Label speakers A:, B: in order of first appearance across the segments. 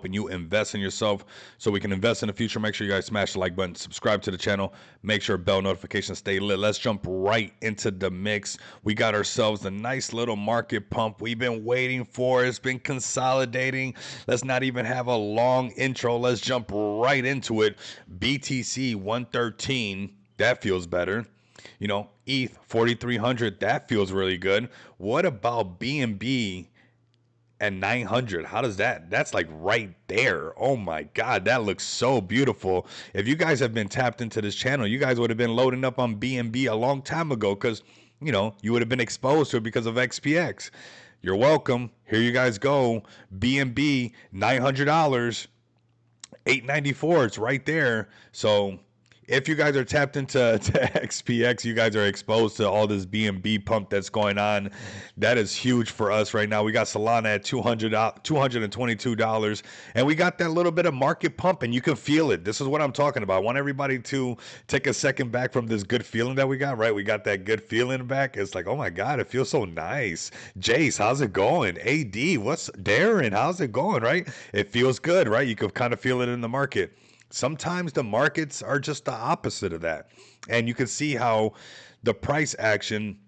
A: helping you invest in yourself so we can invest in the future. Make sure you guys smash the like button, subscribe to the channel, make sure bell notifications stay lit. Let's jump right into the mix. We got ourselves a nice little market pump we've been waiting for. It's been consolidating. Let's not even have a long intro. Let's jump right into it. BTC 113, that feels better. You know, ETH 4300, that feels really good. What about BNB at 900? How does that's like right there. Oh my god, that looks so beautiful. If you guys have been tapped into this channel, you guys would have been loading up on BNB a long time ago, because you know you would have been exposed to it because of XPX. You're welcome. Here you guys go. BNB $900, 894. It's right there. So if you guys are tapped into XPX, you guys are exposed to all this BNB pump that's going on. That is huge for us right now. We got Solana at $222, and we got that little bit of market pump, and you can feel it. This is what I'm talking about. I want everybody to take a second back from this good feeling that we got, right? We got that good feeling back. It's like, oh my God, it feels so nice. Jace, how's it going? AD, what's Darren? How's it going, right? It feels good, right? You can kind of feel it in the market. Sometimes the markets are just the opposite of that. And you can see how the price action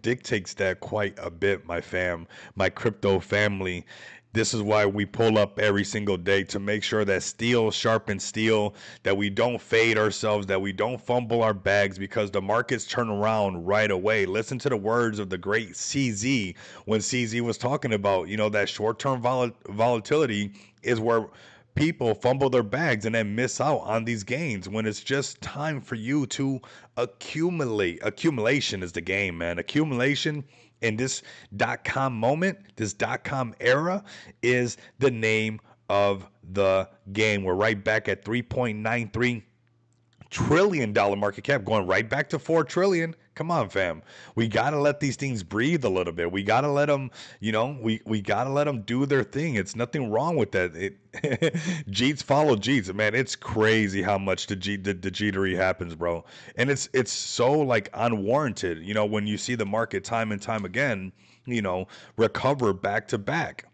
A: dictates that quite a bit, my fam, my crypto family. This is why we pull up every single day to make sure that steel sharpens steel, that we don't fade ourselves, that we don't fumble our bags, because the markets turn around right away. Listen to the words of the great CZ when CZ was talking about, you know, that short-term volatility is where people fumble their bags and then miss out on these gains when it's just time for you to accumulate. Accumulation is the game, man. Accumulation in this .com moment, this .com era, is the name of the game. We're right back at $3.93 trillion market cap, going right back to 4 trillion. Come on, fam. We got to let these things breathe a little bit. We got to let them, you know, we got to let them do their thing. It's nothing wrong with that. Jeets follow Jeets, man. It's crazy how much the jeetery happens, bro. And it's so like unwarranted, you know, when you see the market time and time again, you know, recover back to back.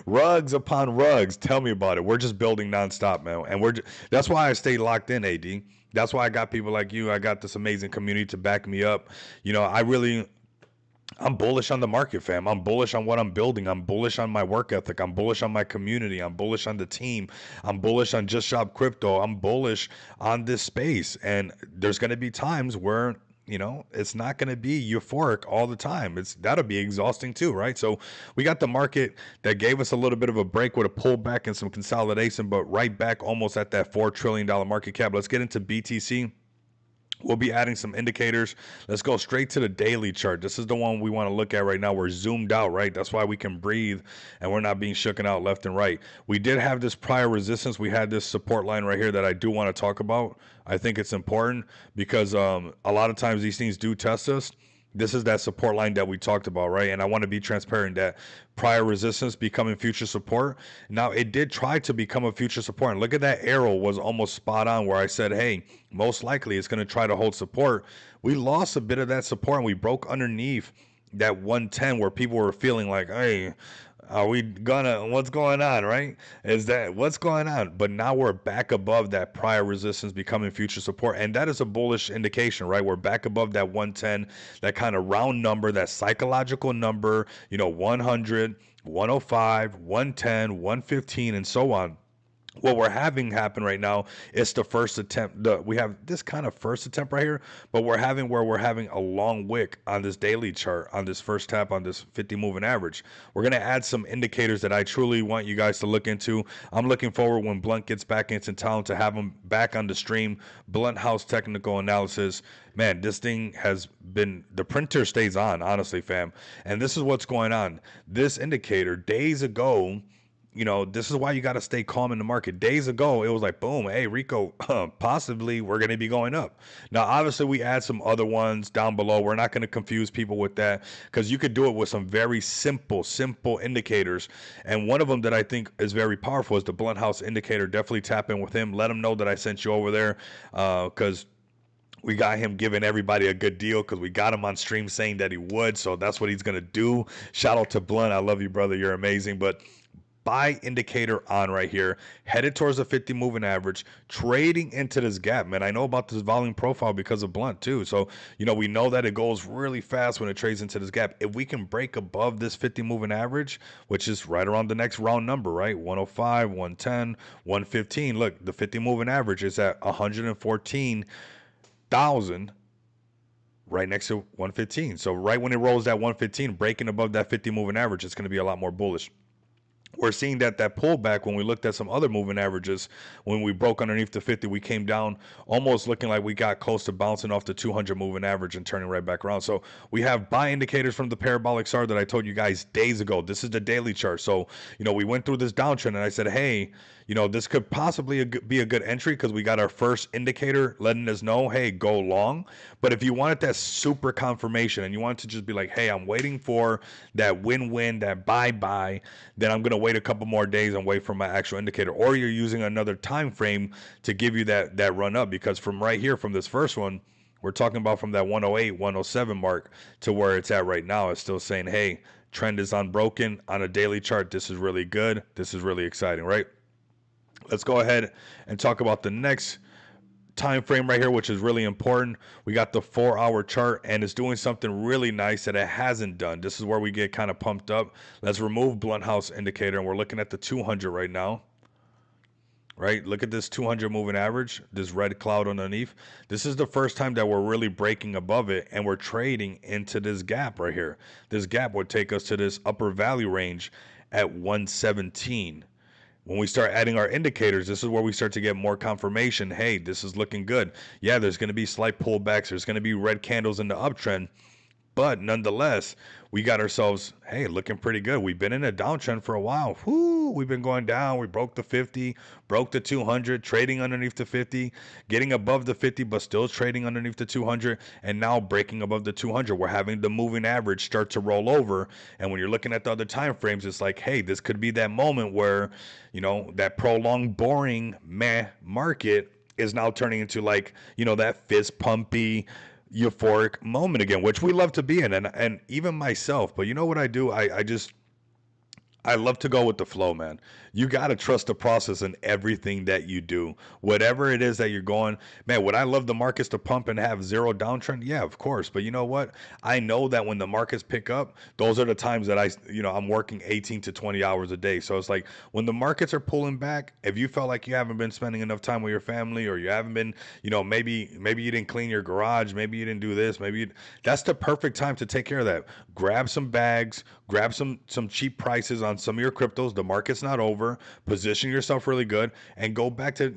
A: Rugs upon rugs. Tell me about it. We're just building nonstop, man. And that's why I stay locked in, AD. That's why I got people like you. I got this amazing community to back me up. You know, I'm bullish on the market, fam. I'm bullish on what I'm building. I'm bullish on my work ethic. I'm bullish on my community. I'm bullish on the team. I'm bullish on Just Shop Crypto. I'm bullish on this space. And there's going to be times where, you know, it's not going to be euphoric all the time. That'll be exhausting too, right? So we got the market that gave us a little bit of a break with a pullback and some consolidation, but right back almost at that $4 trillion market cap. Let's get into BTC. We'll be adding some indicators. Let's go straight to the daily chart. This is the one we want to look at right now. We're zoomed out, right? That's why we can breathe and we're not being shooken out left and right. We did have this prior resistance. We had this support line right here that I do want to talk about. I think it's important because a lot of times these things do test us. This is that support line that we talked about, right? And I want to be transparent that prior resistance becoming future support. Now, it did try to become a future support. And look at that arrow was almost spot on where I said, hey, most likely it's going to try to hold support. We lost a bit of that support and we broke underneath that 110 where people were feeling like, hey, are we gonna, what's going on, right? Is that what's going on? But now we're back above that prior resistance becoming future support. And that is a bullish indication, right? We're back above that 110, that kind of round number, that psychological number, you know, 100, 105, 110, 115, and so on. What we're having happen right now is the first attempt. We have this kind of first attempt right here, but we're having a long wick on this daily chart, on this first tap on this 50 moving average. We're going to add some indicators that I truly want you guys to look into. I'm looking forward when Blunt gets back into town to have him back on the stream. Blunt House Technical Analysis. Man, this thing has been, the printer stays on, honestly, fam. And this is what's going on. This indicator days ago, you know, this is why you got to stay calm in the market. Days ago, it was like, boom, hey, Rico, possibly we're going to be going up. Now, obviously, we add some other ones down below. We're not going to confuse people with that because you could do it with some very simple indicators. And one of them that I think is very powerful is the Blunt House indicator. Definitely tap in with him. Let him know that I sent you over there because we got him giving everybody a good deal because we got him on stream saying that he would. So that's what he's going to do. Shout out to Blunt. I love you, brother. You're amazing. But buy indicator on right here, headed towards the 50 moving average, trading into this gap. Man, I know about this volume profile because of Blunt too. So, we know that it goes really fast when it trades into this gap. If we can break above this 50 moving average, which is right around the next round number, right? 105, 110, 115. Look, the 50 moving average is at 114,000 right next to 115. So right when it rolls that 115, breaking above that 50 moving average, it's going to be a lot more bullish. We're seeing that pullback when we looked at some other moving averages. When we broke underneath the 50, we came down almost looking like we got close to bouncing off the 200 moving average and turning right back around. So we have buy indicators from the parabolic SAR that I told you guys days ago. This is the daily chart. So, we went through this downtrend and I said, hey, this could possibly be a good entry because we got our first indicator letting us know, hey, go long. But if you wanted that super confirmation and you want to just be like, hey, I'm waiting for that win-win, that buy, then I'm going to wait a couple more days and wait for my actual indicator. Or you're using another time frame to give you that run up, because from right here, from this first one, we're talking about from that 108, 107 mark to where it's at right now. It's still saying, hey, trend is unbroken on a daily chart. This is really good. This is really exciting, right? Let's go ahead and talk about the next time frame right here, which is really important. We got the 4-hour chart and it's doing something really nice that it hasn't done. This is where we get kind of pumped up. Let's remove Blunt House indicator and we're looking at the 200 right now. Right? Look at this 200 moving average, this red cloud underneath. This is the first time that we're really breaking above it and we're trading into this gap right here. This gap would take us to this upper value range at 117. When we start adding our indicators, this is where we start to get more confirmation. Hey, this is looking good. Yeah, there's going to be slight pullbacks. There's going to be red candles in the uptrend. But nonetheless, we got ourselves, hey, looking pretty good. We've been in a downtrend for a while. Whoo, we've been going down. We broke the 50, broke the 200, trading underneath the 50, getting above the 50, but still trading underneath the 200, and now breaking above the 200. We're having the moving average start to roll over. And when you're looking at the other time frames, it's like, hey, this could be that moment where, that prolonged, boring, meh market is now turning into like, that fist pumpy, euphoric moment again, which we love to be in, and even myself. But you know what I do? I love to go with the flow, man. You got to trust the process in everything that you do. Whatever it is that you're going, man, would I love the markets to pump and have zero downtrend? Yeah, of course. But you know what? I know that when the markets pick up, those are the times that I'm working 18 to 20 hours a day. So it's like when the markets are pulling back, if you felt like you haven't been spending enough time with your family, or you haven't been, maybe you didn't clean your garage, maybe you didn't do this, that's the perfect time to take care of that. Grab some bags, grab some cheap prices on some of your cryptos. The market's not over. Position yourself really good and go back to,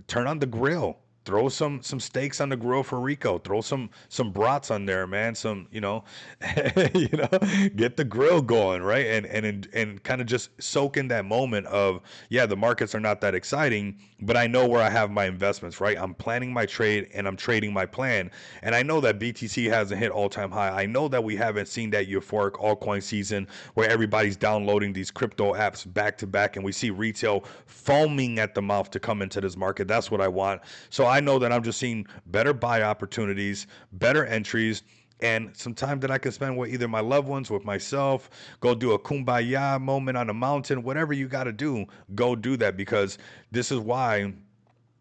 A: turn on the grill. Throw some steaks on the grill for Rico. Throw some brats on there, man. Some, get the grill going, right? And kind of just soak in that moment of, yeah, the markets are not that exciting, but I know where I have my investments, right? I'm planning my trade and I'm trading my plan. And I know that BTC hasn't hit all-time high. I know that we haven't seen that euphoric altcoin season where everybody's downloading these crypto apps back to back and we see retail foaming at the mouth to come into this market. That's what I want. So I know that I'm just seeing better buy opportunities, better entries, and some time that I can spend with either my loved ones, with myself, go do a kumbaya moment on a mountain, whatever you got to do, go do that, because this is why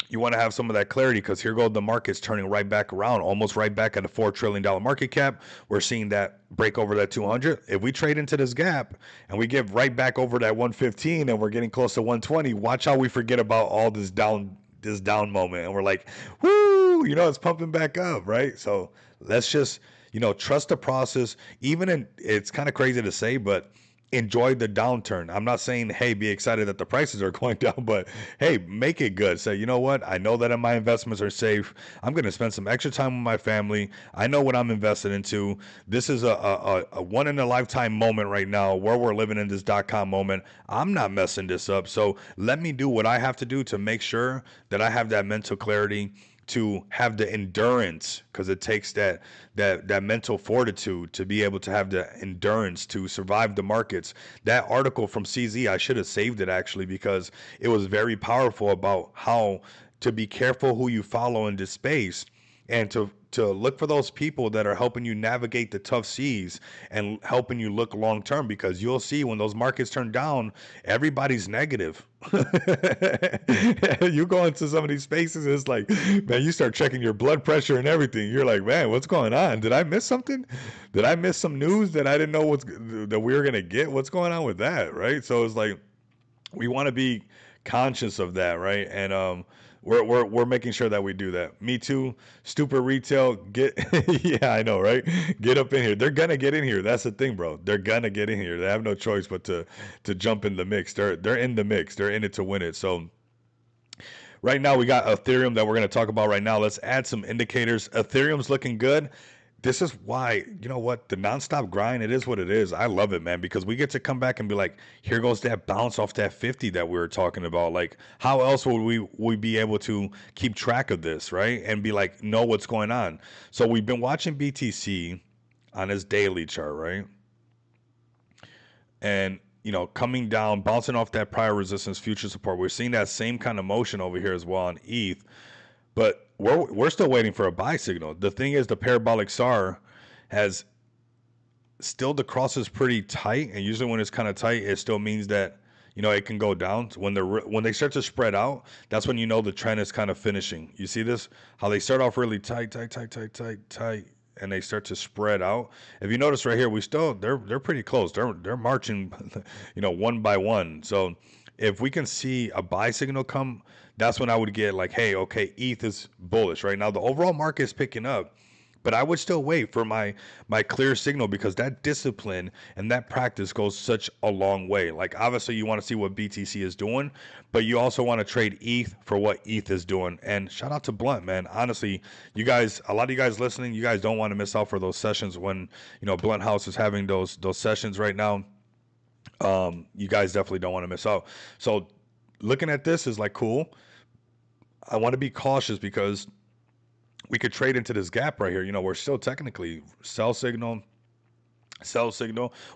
A: you want to have some of that clarity, because here go the markets turning right back around, almost right back at a $4 trillion market cap. We're seeing that break over that 200. If we trade into this gap and we get right back over that 115 and we're getting close to 120, watch how we forget about all this down moment. And we're like, whoo, it's pumping back up, right? So let's just, trust the process. It's kind of crazy to say, but enjoy the downturn. I'm not saying, hey, be excited that the prices are going down, but hey, make it good. Say, you know what? I know that my investments are safe. I'm going to spend some extra time with my family. I know what I'm invested into. This is a one in a lifetime moment right now where we're living in this .com moment. I'm not messing this up. So let me do what I have to do to make sure that I have that mental clarity, to have the endurance, because it takes that mental fortitude to be able to have the endurance to survive the markets. That article from CZ, I should have saved it actually, because it was very powerful about how to be careful who you follow in this space. and to look for those people that are helping you navigate the tough seas and helping you look long term, because you'll see when those markets turn down, everybody's negative. You go into some of these spaces, it's like, man, you start checking your blood pressure and everything. You're like, man, what's going on? Did I miss something? Did I miss some news that I didn't know that we were gonna get? What's going on with that, right? So it's like we want to be conscious of that, right? And we're making sure that we do that. Me too. Stupid retail. Get yeah, I know, right? Get up in here. They're gonna get in here. That's the thing, bro. They're gonna get in here. They have no choice but to jump in the mix. They're in the mix. They're in it to win it. So right now we got Ethereum that we're going to talk about right now. Let's add some indicators. Ethereum's looking good. This is why, you know what, the nonstop grind, it is what it is. I love it, man, because we get to come back and be like, here goes that bounce off that 50 that we were talking about. Like, how else would we be able to keep track of this, right? And be like, know what's going on. So we've been watching BTC on his daily chart, right? And coming down, bouncing off that prior resistance, future support. We're seeing that same kind of motion over here as well on ETH, but we're still waiting for a buy signal. The thing is, the parabolic SAR has still, the cross is pretty tight, and usually when it's kind of tight, it still means that it can go down. So when they start to spread out, that's when the trend is kind of finishing. You see this? How they start off really tight, and they start to spread out. If you notice right here, they're pretty close. They're marching, one by one. So if we can see a buy signal come, that's when I would get like, hey, okay, ETH is bullish right now. The overall market is picking up, but I would still wait for my clear signal, because that discipline and that practice goes such a long way. Like, obviously you want to see what BTC is doing, but you also want to trade ETH for what ETH is doing. And shout out to Blunt, man. Honestly, you guys, a lot of you guys listening, you guys don't want to miss out for those sessions when Blunt House is having those sessions right now. You guys definitely don't want to miss out. So looking at this is like, cool. I want to be cautious because we could trade into this gap right here. We're still technically sell signal.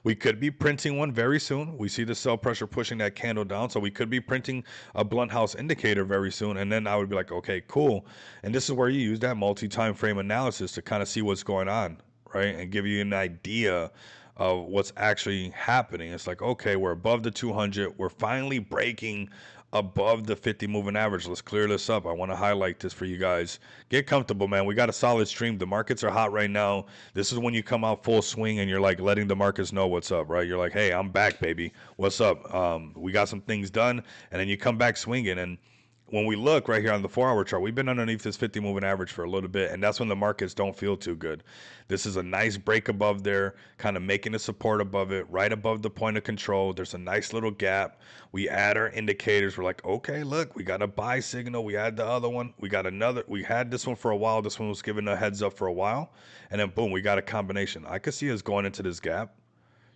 A: We could be printing one very soon. We see the sell pressure pushing that candle down. So we could be printing a Blunt House indicator very soon. And then I would be like, okay, cool. And this is where you use that multi-time frame analysis to kind of see what's going on, right? And give you an idea of what's actually happening. It's like, okay, we're above the 200. We're finally breaking above the 50 moving average. Let's clear this up. I want to highlight this for you guys. Get comfortable, man. We got a solid stream. The markets are hot right now. This is when you come out full swing and you're like letting the markets know what's up, right? You're like, hey, I'm back, baby. What's up? We got some things done. And then you come back swinging. And when we look right here on the 4-hour chart, we've been underneath this 50 moving average for a little bit, and that's when the markets don't feel too good. This is a nice break above there, kind of making a support above it, right above the point of control. There's a nice little gap. We add our indicators. We're like, okay, look, we got a buy signal. We had the other one. We had this one for a while. This one was given a heads up for a while, and then boom, we got a combination. I could see us going into this gap.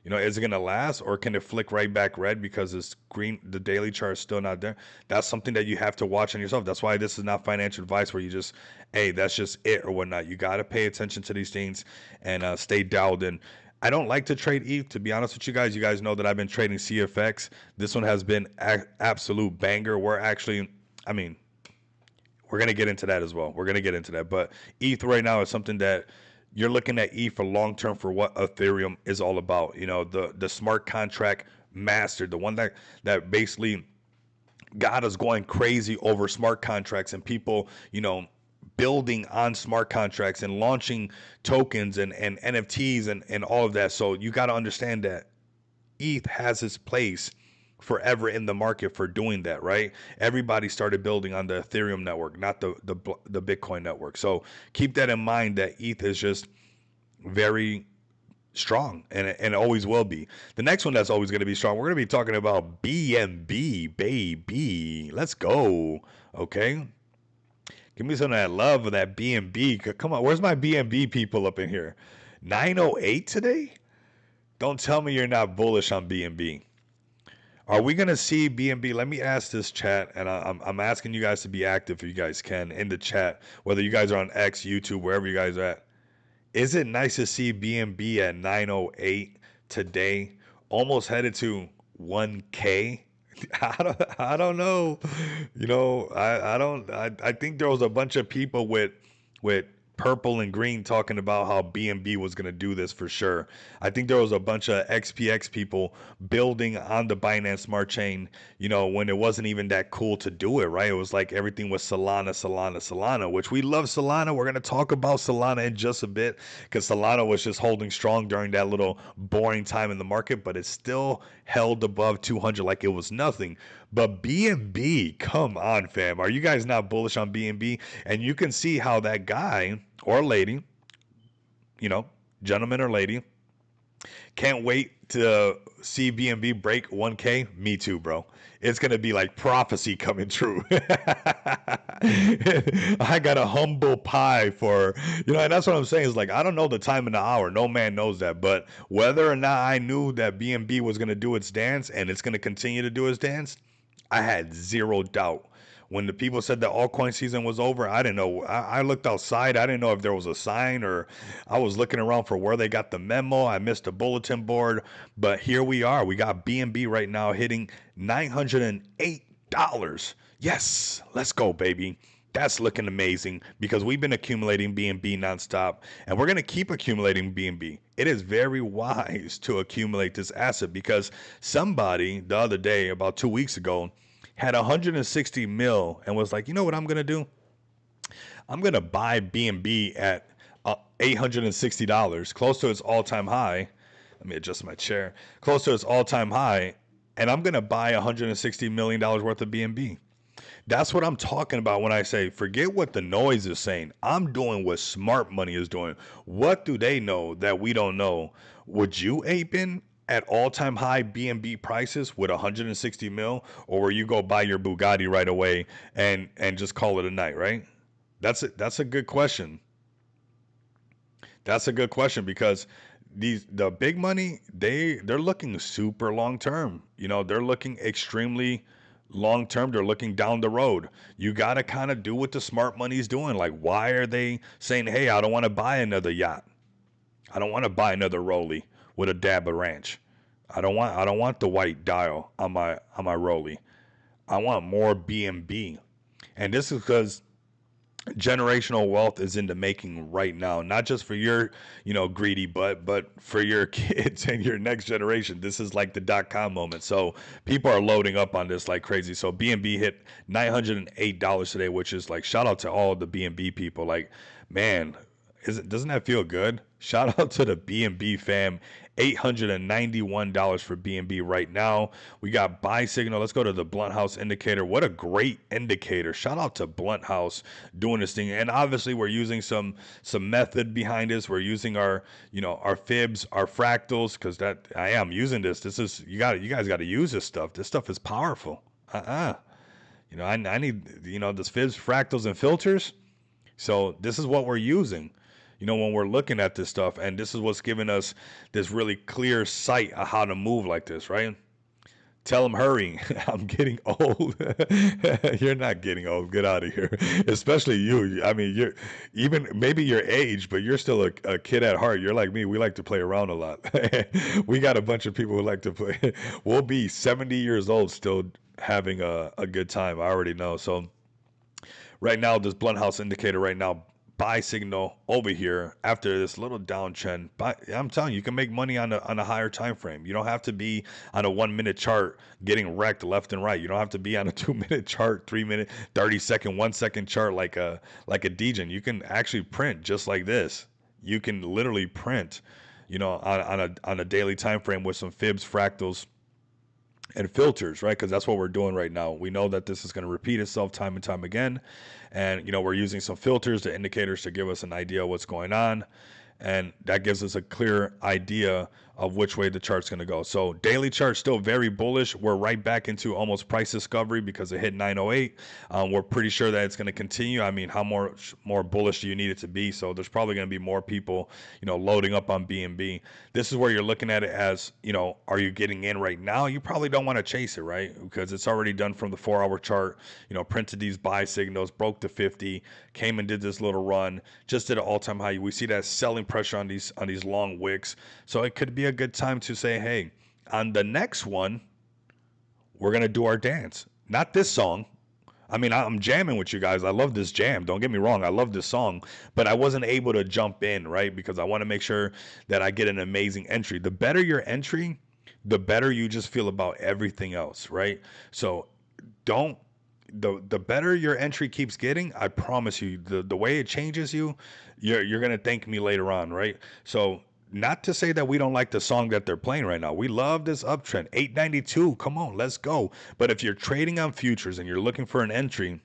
A: Is it going to last, or can it flick right back red because the daily chart is still not there? That's something that you have to watch on yourself. That's why this is not financial advice where you just, hey, that's just it or whatnot. You got to pay attention to these things and stay dialed in. I don't like to trade ETH, to be honest with you guys. You guys know that I've been trading CFX. This one has been absolute banger. We're going to get into that as well. We're going to get into that. But ETH right now is something that you're looking at ETH for long term for what Ethereum is all about. The smart contract master, the one that basically got us going crazy over smart contracts and people, building on smart contracts and launching tokens and NFTs and all of that. So you got to understand that ETH has its place forever in the market for doing that, right? Everybody started building on the Ethereum network, not the Bitcoin network. So keep that in mind, that ETH is just very strong and always will be. The next one that's always going to be strong, we're going to be talking about BNB, baby. Let's go. Okay. Give me some of that love of that BNB. Come on. Where's my BNB people up in here? 908 today? Don't tell me you're not bullish on BNB. Are we going to see BNB? Let me ask this chat, and I'm asking you guys to be active if you guys can in the chat, whether you guys are on X, YouTube, wherever you guys are at. Is it nice to see BNB at 908 today, almost headed to 1K? I don't know. I think there was a bunch of people with purple and green talking about how BNB was going to do this for sure. I think there was a bunch of XPX people building on the Binance Smart Chain, when it wasn't even that cool to do it, right? It was like everything was Solana, Solana, Solana, which we love Solana. We're going to talk about Solana in just a bit because Solana was just holding strong during that little boring time in the market, but it still held above 200 like it was nothing. But BNB, come on, fam. Are you guys not bullish on BNB? And you can see how that guy or lady, you know, gentleman or lady, can't wait to see BNB break 1K. Me too, bro. It's gonna be like prophecy coming true. I got a humble pie for, and that's what I'm saying is like I don't know the time and the hour. No man knows that. But whether or not I knew that BNB was gonna do its dance and it's gonna continue to do its dance, I had zero doubt. When the people said that altcoin season was over, I didn't know. I looked outside. I didn't know if there was a sign or I was looking around for where they got the memo. I missed the bulletin board. But here we are. We got BNB right now hitting $908. Yes, let's go, baby. That's looking amazing because we've been accumulating BNB nonstop and we're going to keep accumulating BNB. It is very wise to accumulate this asset because somebody the other day, about 2 weeks ago, had 160 mil and was like, you know what I'm going to do? I'm going to buy BNB at $860, close to its all-time high. Let me adjust my chair. Close to its all-time high. And I'm going to buy $160 million worth of BNB. That's what I'm talking about when I say forget what the noise is saying. I'm doing what smart money is doing. What do they know that we don't know? Would you ape in at all-time high BNB prices with 160 mil, or will you go buy your Bugatti right away and just call it a night, right? That's a good question. That's a good question because the big money, they're looking super long term. They're looking extremely long term. They're looking down the road. You got to kind of do what the smart money is doing. Like, why are they saying, hey, I don't want to buy another yacht. I don't want to buy another Rolly with a dab of ranch. I don't want the white dial on my Rolly. I want more BNB. And this is because generational wealth is in the making right now, not just for your greedy butt, but for your kids and your next generation. This is like the dot-com moment, so people are loading up on this like crazy. So BNB hit $908 today, which is like, shout out to all the BNB people. Like, man, doesn't that feel good? Shout out to the BNB fam. $891 for BNB right now. We got buy signal. Let's go to the Blunt House indicator. What a great indicator. Shout out to Blunt House doing this thing. And obviously we're using some method behind this. We're using our fibs, our fractals, because that I am using this. This is you guys got to use this stuff. This stuff is powerful. I need this fibs, fractals, and filters. So this is what we're using, when we're looking at this stuff, and this is what's giving us this really clear sight of how to move like this, right? Tell them hurry. I'm getting old. You're not getting old. Get out of here. Especially you. I mean, you're even maybe your age, but you're still a kid at heart. You're like me. We like to play around a lot. We got a bunch of people who like to play. We'll be 70 years old still having a good time. I already know. So right now, this Blunt House indicator right now, buy signal over here after this little downtrend. I'm telling you, you can make money on a higher time frame. You don't have to be on a 1 minute chart getting wrecked left and right. You don't have to be on a 2 minute chart, 3 minute, 30 second, 1 second chart like a degen. You can actually print just like this. You can literally print, on a daily time frame with some fibs, fractals, and filters, right? Because that's what we're doing right now. We know that this is going to repeat itself time and time again. And, we're using some filters, the indicators, to give us an idea of what's going on. And that gives us a clear idea of which way the chart's going to go. So daily chart still very bullish. We're right back into almost price discovery because it hit 908. We're pretty sure that it's going to continue. I mean, how more bullish do you need it to be? So there's probably going to be more people, loading up on BNB. This is where you're looking at it as, are you getting in right now? You probably don't want to chase it, right? Because it's already done from the 4-hour chart, printed these buy signals, broke the 50, came and did this little run, just did an all-time high. We see that selling pressure on these long wicks. So it could be a good time to say, hey, on the next one, we're going to do our dance. Not this song. I mean, I'm jamming with you guys. I love this jam. Don't get me wrong. I love this song, but I wasn't able to jump in, right? Because I want to make sure that I get an amazing entry. The better your entry, the better you just feel about everything else, right? So don't the better your entry keeps getting, I promise you, the way it changes you, you're gonna thank me later on, right? So not to say that we don't like the song that they're playing right now. We love this uptrend. 892, come on, let's go. But if you're trading on futures and you're looking for an entry,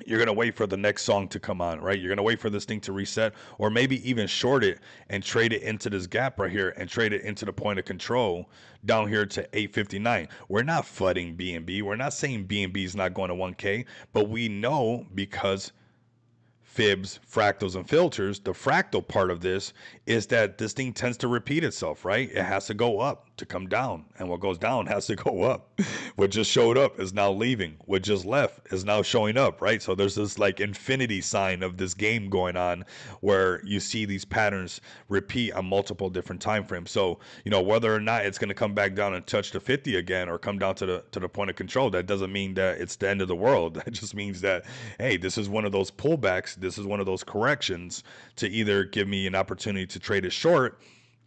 A: you're going to wait for the next song to come on, right? You're going to wait for this thing to reset, or maybe even short it and trade it into this gap right here and trade it into the point of control down here to 859. We're not fudding BNB. We're not saying BNB is not going to 1K, but we know because fibs, fractals, and filters, the fractal part of this is that this thing tends to repeat itself, right? It has to go up to come down, and what goes down has to go up. What just showed up is now leaving. What just left is now showing up, right? So there's this like infinity sign of this game going on where you see these patterns repeat on multiple different time frames. So, you know, whether or not it's going to come back down and touch the 50 again or come down to the point of control, that doesn't mean that it's the end of the world. That just means that, hey, this is one of those pullbacks. This is one of those corrections to either give me an opportunity to trade it short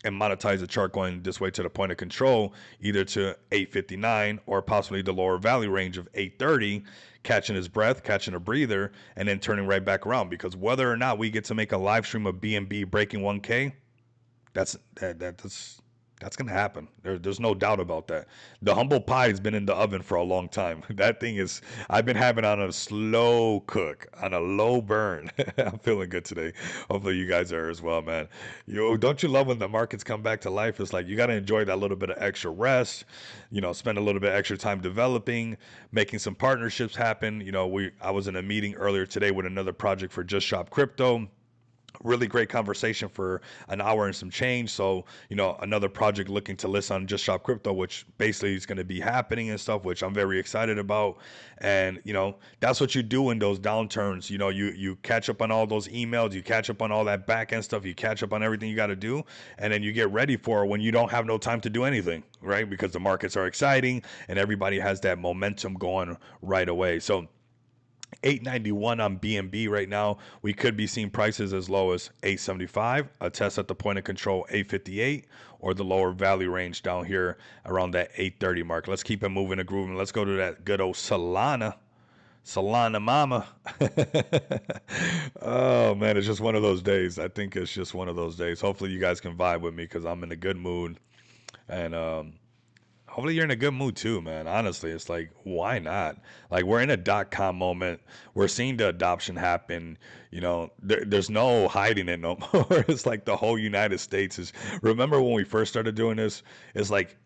A: and monetize the chart going this way to the point of control, either to 859 or possibly the lower value range of 830, catching his breath, catching a breather, and then turning right back around. Because whether or not we get to make a live stream of BNB breaking 1K, that's gonna happen. There's no doubt about that. The humble pie has been in the oven for a long time. That thing is, I've been having on a slow cook, on a low burn. I'm feeling good today. Hopefully you guys are as well, man. Don't you love when the markets come back to life? It's like you gotta enjoy that little bit of extra rest. You know, spend a little bit extra time developing, making some partnerships happen. You know, I was in a meeting earlier today with another project for Just Shop Crypto. Really great conversation for an hour and some change. So, you know, another project looking to list on Just Shop Crypto, which basically is going to be happening and stuff, which I'm very excited about. And, you know, that's what you do in those downturns. You know, you catch up on all those emails, you catch up on all that back end stuff, you catch up on everything you got to do, and then you get ready for when you don't have no time to do anything, right? Because the markets are exciting and everybody has that momentum going right away. So, 891 on BNB right now. We could be seeing prices as low as 875, a test at the point of control 858, or the lower value range down here around that 830 mark. Let's keep it moving and grooving. Let's go to that good old Solana. Solana mama. Oh man, it's just one of those days. I think it's just one of those days. Hopefully you guys can vibe with me because I'm in a good mood. And hopefully you're in a good mood too, man. Honestly, it's like, why not? Like, we're in a .com moment. We're seeing the adoption happen. You know, there's no hiding it no more. It's like the whole United States is. Remember when we first started doing this? It's like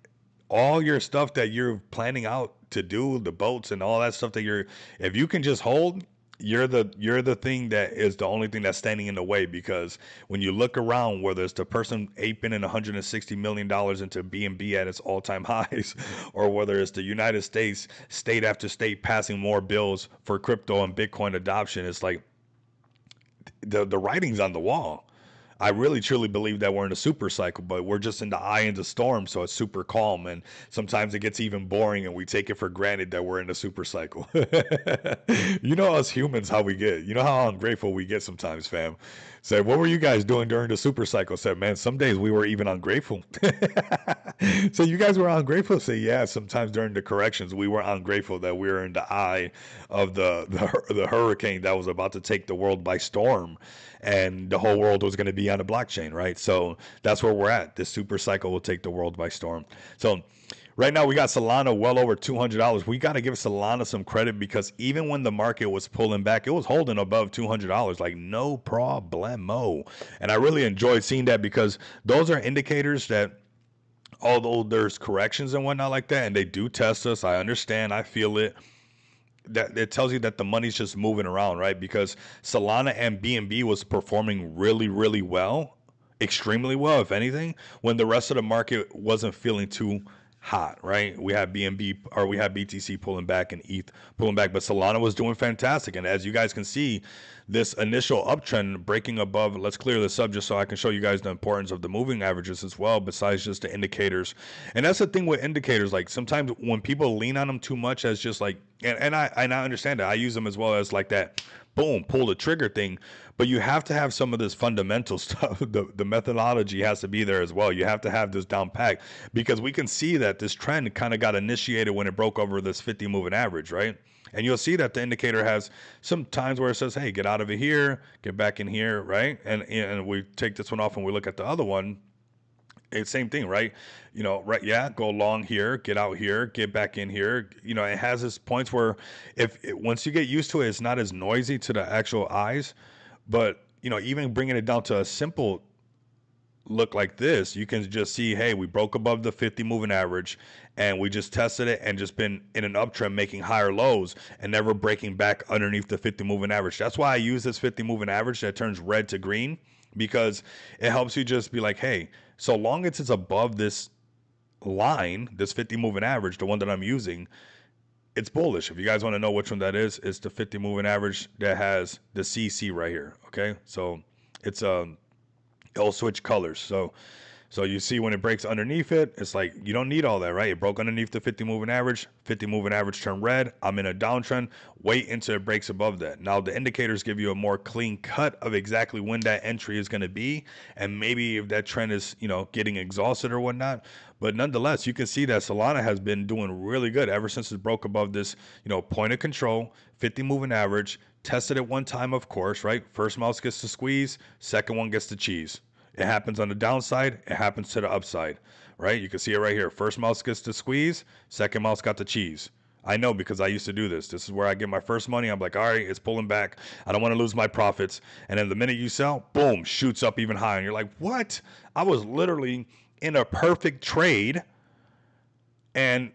A: all your stuff that you're planning out to do, the boats and all that stuff that if you can just hold, you're the thing that is the only thing that's standing in the way. Because when you look around, whether it's the person aping in $160 million into BNB at its all-time highs, or whether it's the United States, state after state passing more bills for crypto and Bitcoin adoption, it's like the writing's on the wall. I really truly believe that we're in a super cycle, but we're just in the eye of the storm, so it's super calm. And sometimes it gets even boring, and we take it for granted that we're in a super cycle. You know, us humans, how we get. You know how ungrateful we get sometimes, fam. Say, what were you guys doing during the super cycle? Said, man, some days we were even ungrateful. So you guys were ungrateful? Say, yeah, sometimes during the corrections, we were ungrateful that we were in the eye of the hurricane that was about to take the world by storm, and the whole world was going to be on a blockchain, right? So that's where we're at. This super cycle will take the world by storm. So right now we got Solana well over $200. We got to give Solana some credit because even when the market was pulling back, it was holding above $200, like no problemo. And I really enjoyed seeing that because those are indicators that although there's corrections and whatnot like that, and they do test us, I understand, I feel it, that it tells you that the money's just moving around, right? Because Solana and BNB was performing really, really well, extremely well, if anything, when the rest of the market wasn't feeling too hot, right? We had BTC pulling back and ETH pulling back, but Solana was doing fantastic. And as you guys can see, this initial uptrend breaking above, let's clear this up just so I can show you guys the importance of the moving averages as well, besides just the indicators. And that's the thing with indicators, like sometimes when people lean on them too much as just like And I understand that. I use them as well as like that, boom, pull the trigger thing. But you have to have some of this fundamental stuff. The methodology has to be there as well. You have to have this down pack because we can see that this trend kind of got initiated when it broke over this 50 moving average, right? And you'll see that the indicator has some times where it says, "Hey, get out of it here, get back in here," right? And we take this one off and we look at the other one, it's same thing, right? Right? Yeah, go long here, get out here, get back in here. It has its points where once you get used to it, it's not as noisy to the actual eyes. But even bringing it down to a simple look like this, you can just see, hey, we broke above the 50 moving average, and we just tested it and just been in an uptrend making higher lows and never breaking back underneath the 50 moving average. That's why I use this 50 moving average that turns red to green, because it helps you just be like, hey, so long as it's above this line, this 50 moving average, the one that I'm using, it's bullish. If you guys want to know which one that is, it's the 50 moving average that has the CC right here. Okay, so it's it'll switch colors. So you see when it breaks underneath it, it's like you don't need all that, right? It broke underneath the 50 moving average. 50 moving average turned red. I'm in a downtrend. Wait until it breaks above that. Now the indicators give you a more clean cut of exactly when that entry is going to be, and maybe if that trend is getting exhausted or whatnot. But nonetheless, you can see that Solana has been doing really good ever since it broke above this point of control, 50 moving average. Tested it one time, of course, right? First mouse gets the squeeze, second one gets the cheese. It happens on the downside, it happens to the upside, right? You can see it right here. First mouse gets the squeeze, second mouse got the cheese. I know because I used to do this. This is where I get my first money. I'm like, all right, it's pulling back. I don't want to lose my profits. And then the minute you sell, boom, shoots up even higher. And you're like, what? I was literally in a perfect trade. And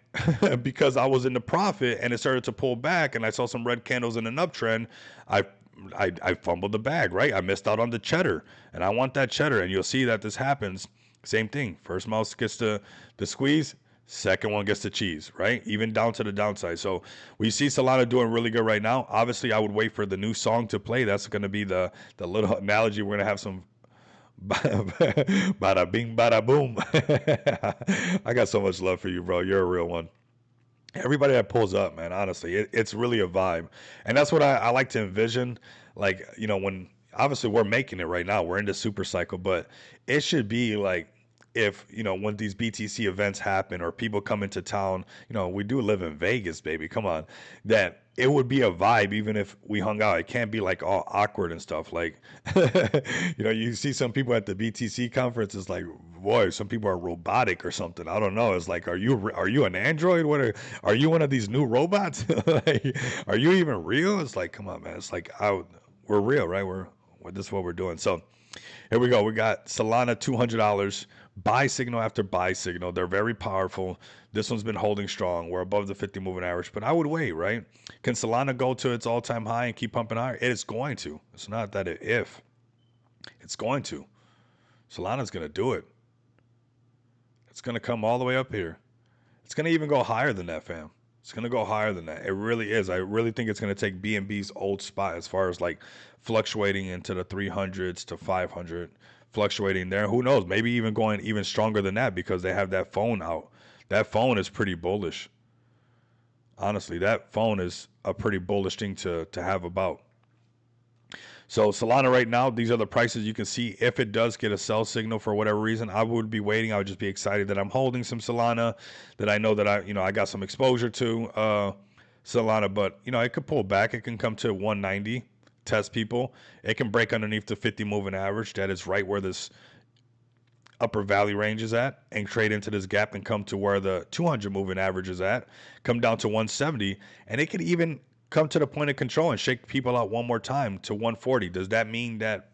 A: because I was in the profit and it started to pull back and I saw some red candles in an uptrend, I fumbled the bag, right? I missed out on the cheddar, and I want that cheddar. And you'll see that this happens. Same thing. First mouse gets the squeeze. Second one gets the cheese, right? Even down to the downside. So we see Solana doing really good right now. Obviously, I would wait for the new song to play. That's going to be the little analogy. We're going to have some bada bing, bada boom. I got so much love for you, bro. You're a real one. Everybody that pulls up, man, honestly, it's really a vibe. And that's what I like to envision. Like, when obviously we're making it right now, we're in the super cycle, but it should be like if, when these BTC events happen or people come into town, we do live in Vegas, baby. Come on. That it would be a vibe even if we hung out. It can't be like all awkward and stuff. Like, you see some people at the BTC conference, it's like, boy, some people are robotic or something. I don't know. It's like, are you an android? Are you one of these new robots? Like, are you even real? It's like, come on, man. It's like, we're real, right? This is what we're doing. So here we go. We got Solana $200. Buy signal after buy signal. They're very powerful. This one's been holding strong. We're above the 50 moving average, but I would wait, right? Can Solana go to its all-time high and keep pumping higher? It is going to. It's not that if. It's going to. Solana's going to do it. It's going to come all the way up here. It's going to even go higher than that, fam. It's going to go higher than that. It really is. I really think it's going to take BNB's old spot as far as like fluctuating into the 300s to 500, fluctuating there. Who knows? Maybe even going even stronger than that because they have that phone out. That phone is pretty bullish. Honestly, that phone is a pretty bullish thing to have about. So Solana right now, these are the prices you can see. If it does get a sell signal for whatever reason, I would be waiting. I would just be excited that I'm holding some Solana, that I know that I got some exposure to Solana, but it could pull back. It can come to 190, test people. It can break underneath the 50 moving average. That is right where this upper valley range is at, and trade into this gap and come to where the 200 moving average is at, come down to 170, and it could even come to the point of control and shake people out one more time to 140. Does that mean that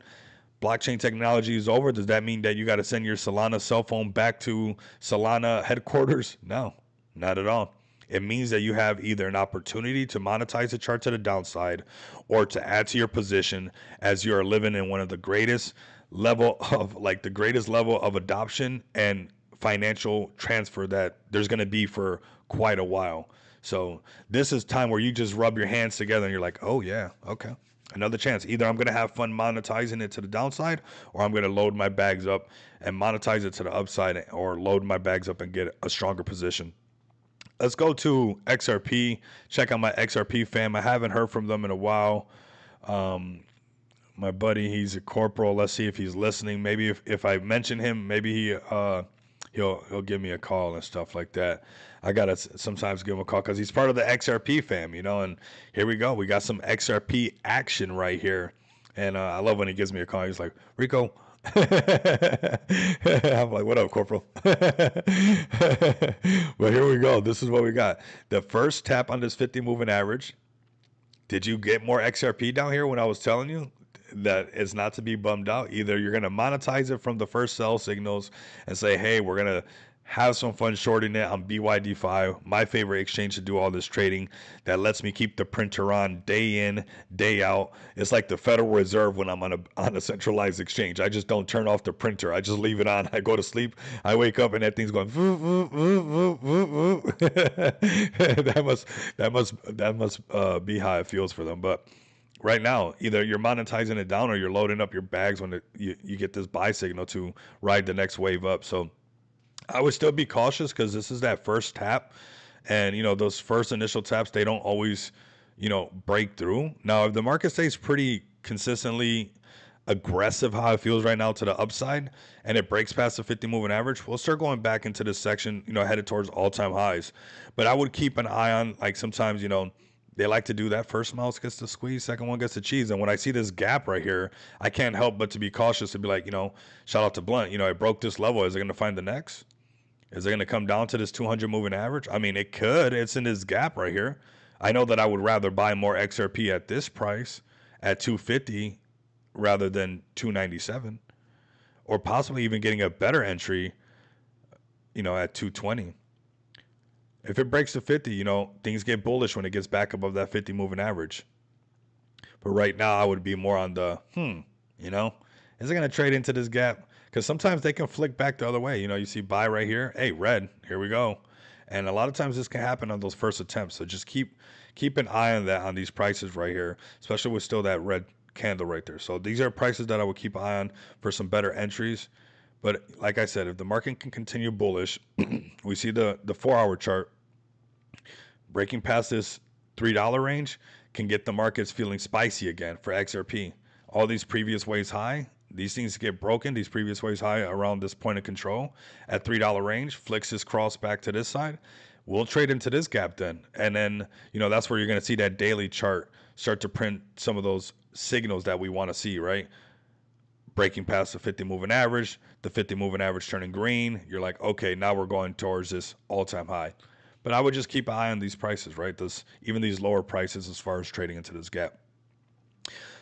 A: blockchain technology is over? Does that mean that you got to send your Solana cell phone back to Solana headquarters? No, not at all. It means that you have either an opportunity to monetize the chart to the downside or to add to your position as you're living in one of the greatest level of adoption and financial transfer that there's going to be for quite a while. So this is time where you just rub your hands together and you're like, oh yeah, okay, another chance. Either I'm going to have fun monetizing it to the downside, or I'm going to load my bags up and monetize it to the upside, or load my bags up and get a stronger position. Let's go to XRP. Check out my XRP fam. I haven't heard from them in a while. Um, my buddy, he's a corporal. Let's see if he's listening. Maybe if I mention him, maybe he'll give me a call and stuff like that. I gotta sometimes give him a call because he's part of the XRP fam, you know. And here we go. We got some XRP action right here, and I love when he gives me a call. He's like, Rico. I'm like, what up, Corporal? But here we go. This is what we got. The first tap on this 50 moving average. Did you get more XRP down here when I was telling you that it's not to be bummed out? Either you're going to monetize it from the first sell signals and say, hey, we're going to have some fun shorting it on BYD5, my favorite exchange to do all this trading that lets me keep the printer on day in, day out. It's like the Federal Reserve when I'm on a centralized exchange. I just don't turn off the printer. I just leave it on. I go to sleep. I wake up and that thing's going. that must be how it feels for them. But right now, either you're monetizing it down or you're loading up your bags when you get this buy signal to ride the next wave up. So I would still be cautious because this is that first tap. And, those first initial taps, they don't always, break through. Now, if the market stays pretty consistently aggressive how it feels right now to the upside and it breaks past the 50 moving average, we'll start going back into this section, headed towards all-time highs. But I would keep an eye on, like sometimes, they like to do that. First mouse gets the squeeze, second one gets the cheese. And when I see this gap right here, I can't help but to be cautious to be like, shout out to Blunt, it broke this level. Is it going to find the next? Is it going to come down to this 200 moving average? I mean, it could. It's in this gap right here. I know that I would rather buy more XRP at this price at 250 rather than 297, or possibly even getting a better entry, at 220. If it breaks to 50, things get bullish when it gets back above that 50 moving average. But right now, I would be more on the, is it going to trade into this gap? Because sometimes they can flick back the other way. You see buy right here. Hey, red, here we go. And a lot of times this can happen on those first attempts. So just keep an eye on that on these prices right here, especially with still that red candle right there. So these are prices that I would keep an eye on for some better entries. But like I said, if the market can continue bullish, we see the 4-hour chart breaking past this $3 range can get the markets feeling spicy again for XRP. All these previous waves high, these things get broken, these previous waves high around this point of control at $3 range, flicks this cross back to this side. We'll trade into this gap then. And then, that's where you're going to see that daily chart start to print some of those signals that we want to see, right? Breaking past the 50 moving average, the 50 moving average turning green. You're like, okay, now we're going towards this all-time high. But I would just keep an eye on these prices, right? Even these lower prices as far as trading into this gap.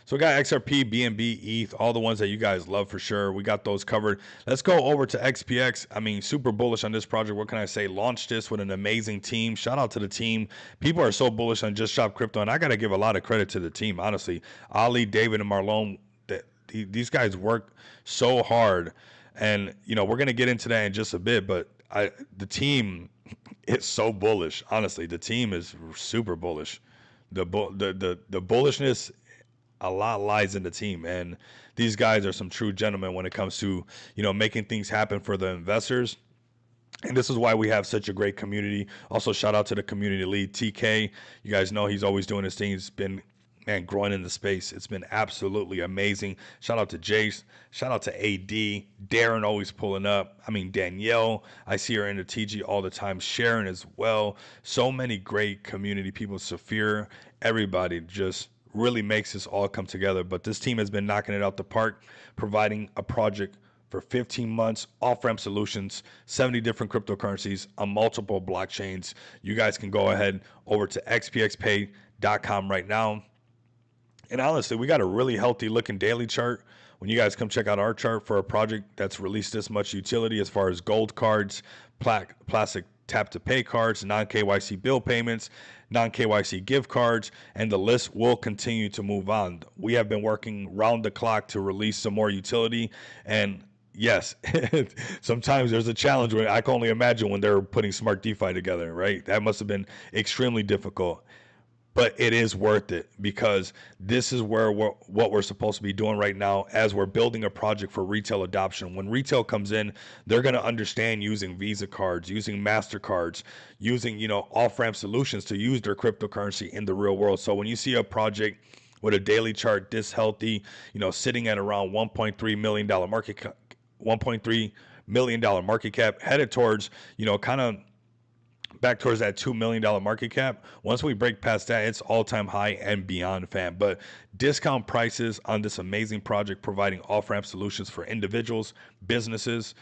A: So we got XRP, BNB, ETH, all the ones that you guys love for sure. We got those covered. Let's go over to XPX. I mean, super bullish on this project. What can I say? Launched this with an amazing team. Shout out to the team. People are so bullish on Just Shop Crypto, and I got to give a lot of credit to the team, honestly. Ali, David, and Marlon, these guys work so hard. And, we're going to get into that in just a bit, but the team is so bullish. Honestly, the team is super bullish. The bullishness, a lot lies in the team, and these guys are some true gentlemen when it comes to making things happen for the investors. And this is why we have such a great community. Also, shout out to the community lead, TK. You guys know he's always doing his thing. He's been growing in the space. It's been absolutely amazing. Shout out to Jace. Shout out to AD. Darren always pulling up. I mean, Danielle, I see her in the TG all the time. Sharon as well. So many great community people. Saphir, everybody just really makes this all come together. But this team has been knocking it out the park, providing a project for 15 months, off-ramp solutions, 70 different cryptocurrencies on multiple blockchains. You guys can go ahead over to xpxpay.com right now. And honestly, we got a really healthy looking daily chart. When you guys come check out our chart for a project that's released this much utility as far as gold cards, plastic tap to pay cards, non-KYC bill payments, non-KYC gift cards, and the list will continue to move on. We have been working round the clock to release some more utility, and yes, sometimes there's a challenge where I can only imagine when they're putting Smart DeFi together, right? That must have been extremely difficult. but it is worth it because this is where what we're supposed to be doing right now as we're building a project for retail adoption. When retail comes in, they're going to understand using Visa cards, using MasterCards, using, off-ramp solutions to use their cryptocurrency in the real world. So when you see a project with a daily chart this healthy, sitting at around $1.3 million market cap, $1.3 million market cap, headed towards, kind of back towards that $2 million market cap. Once we break past that, it's all-time high and beyond, fam. But discount prices on this amazing project, providing off-ramp solutions for individuals, businesses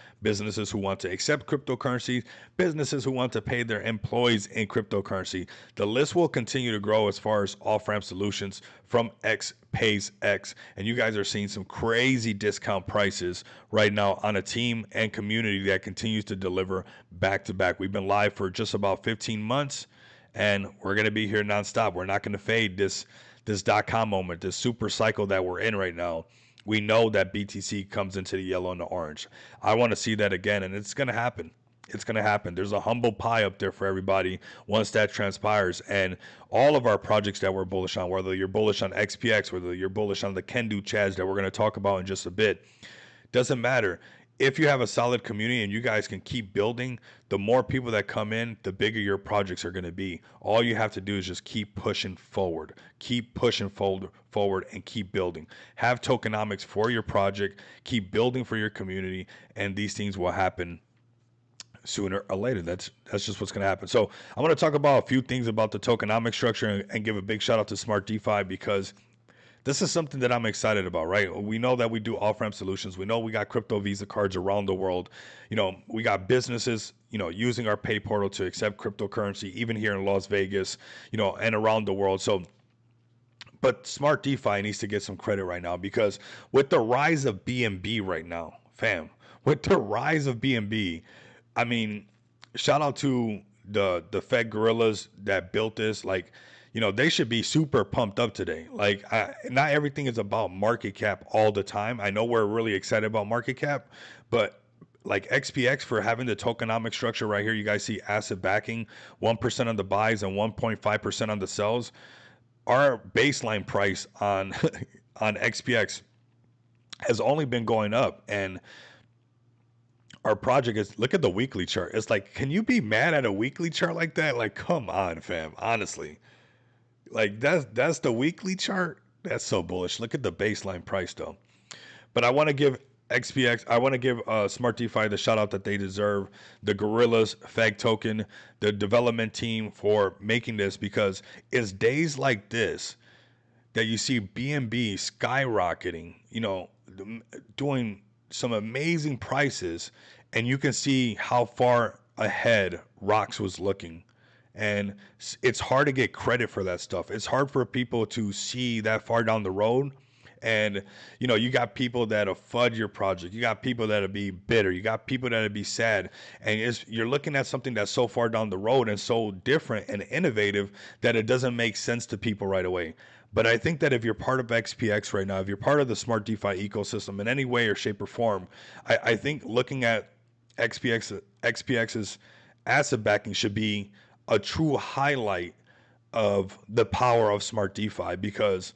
A: who want to accept cryptocurrencies, businesses who want to pay their employees in cryptocurrency. The list will continue to grow as far as off-ramp solutions from X Pays X. And you guys are seeing some crazy discount prices right now on a team and community that continues to deliver back to back. We've been live for just about 15 months and we're going to be here nonstop. We're not going to fade this .com moment, this super cycle that we're in right now. We know that BTC comes into the yellow and the orange. I want to see that again, and it's going to happen. It's going to happen. There's a humble pie up there for everybody once that transpires. And all of our projects that we're bullish on, whether you're bullish on XPX, whether you're bullish on the Kendu Chads that we're going to talk about in just a bit, doesn't matter. If you have a solid community and you guys can keep building, the more people that come in, the bigger your projects are going to be. All you have to do is just keep pushing forward, and keep building. Have tokenomics for your project, keep building for your community, and these things will happen sooner or later. That's just what's going to happen. So I want to talk about a few things about the tokenomic structure and give a big shout out to Smart DeFi because this is something that I'm excited about, right? We know that we do off-ramp solutions. We know we got crypto Visa cards around the world. We got businesses, using our pay portal to accept cryptocurrency, even here in Las Vegas, and around the world. So, but Smart DeFi needs to get some credit right now because with the rise of BNB right now, fam, with the rise of BNB, I mean, shout out to the Fed gorillas that built this. Like, they should be super pumped up today. Like, not everything is about market cap all the time. I know we're really excited about market cap, but like XPX for having the tokenomic structure right here, you guys see asset backing, 1% on the buys and 1.5% on the sells. Our baseline price on on XPX has only been going up, and our project is, look at the weekly chart. It's like, can you be mad at a weekly chart like that? Like, come on, fam. Honestly. Like that's the weekly chart. That's so bullish. Look at the baseline price though. But I want to give XPX, I want to give Smart DeFi the shout out that they deserve. The Gorillas, FAG Token, the development team for making this, because it's days like this that you see BNB skyrocketing, doing some amazing prices, and you can see how far ahead Rocks was looking. And it's hard to get credit for that stuff. It's hard for people to see that far down the road. And, you got people that'll FUD your project. You got people that'll be bitter. You got people that'll be sad. And you're looking at something that's so far down the road and so different and innovative that it doesn't make sense to people right away. But I think that if you're part of XPX right now, if you're part of the Smart DeFi ecosystem in any way or shape or form, I think looking at XPX's asset backing should be a true highlight of the power of Smart DeFi, because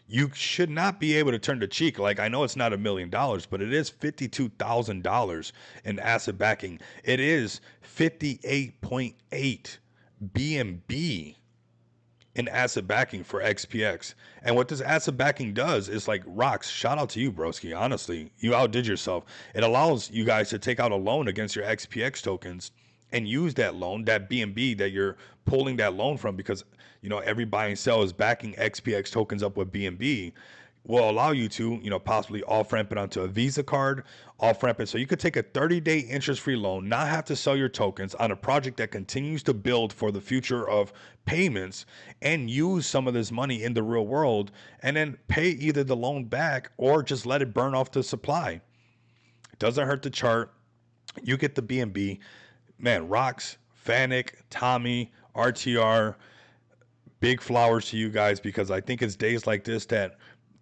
A: you should not be able to turn the cheek. Like, I know it's not $1 million, but it is $52,000 in asset backing. It is 58.8 BNB in asset backing for XPX. And what this asset backing does is, like, Rocks, shout out to you, broski. Honestly, you outdid yourself. It allows you guys to take out a loan against your XPX tokens and use that loan, that BNB that you're pulling that loan from, because every buy and sell is backing XPX tokens up with BNB, will allow you to possibly off ramp it onto a Visa card, off ramp it so you could take a 30-day interest-free loan, not have to sell your tokens on a project that continues to build for the future of payments, and use some of this money in the real world, and then pay either the loan back or just let it burn off the supply. It doesn't hurt the chart. You get the BNB. Man, Rocks, Fanic, Tommy, RTR, big flowers to you guys, because I think it's days like this that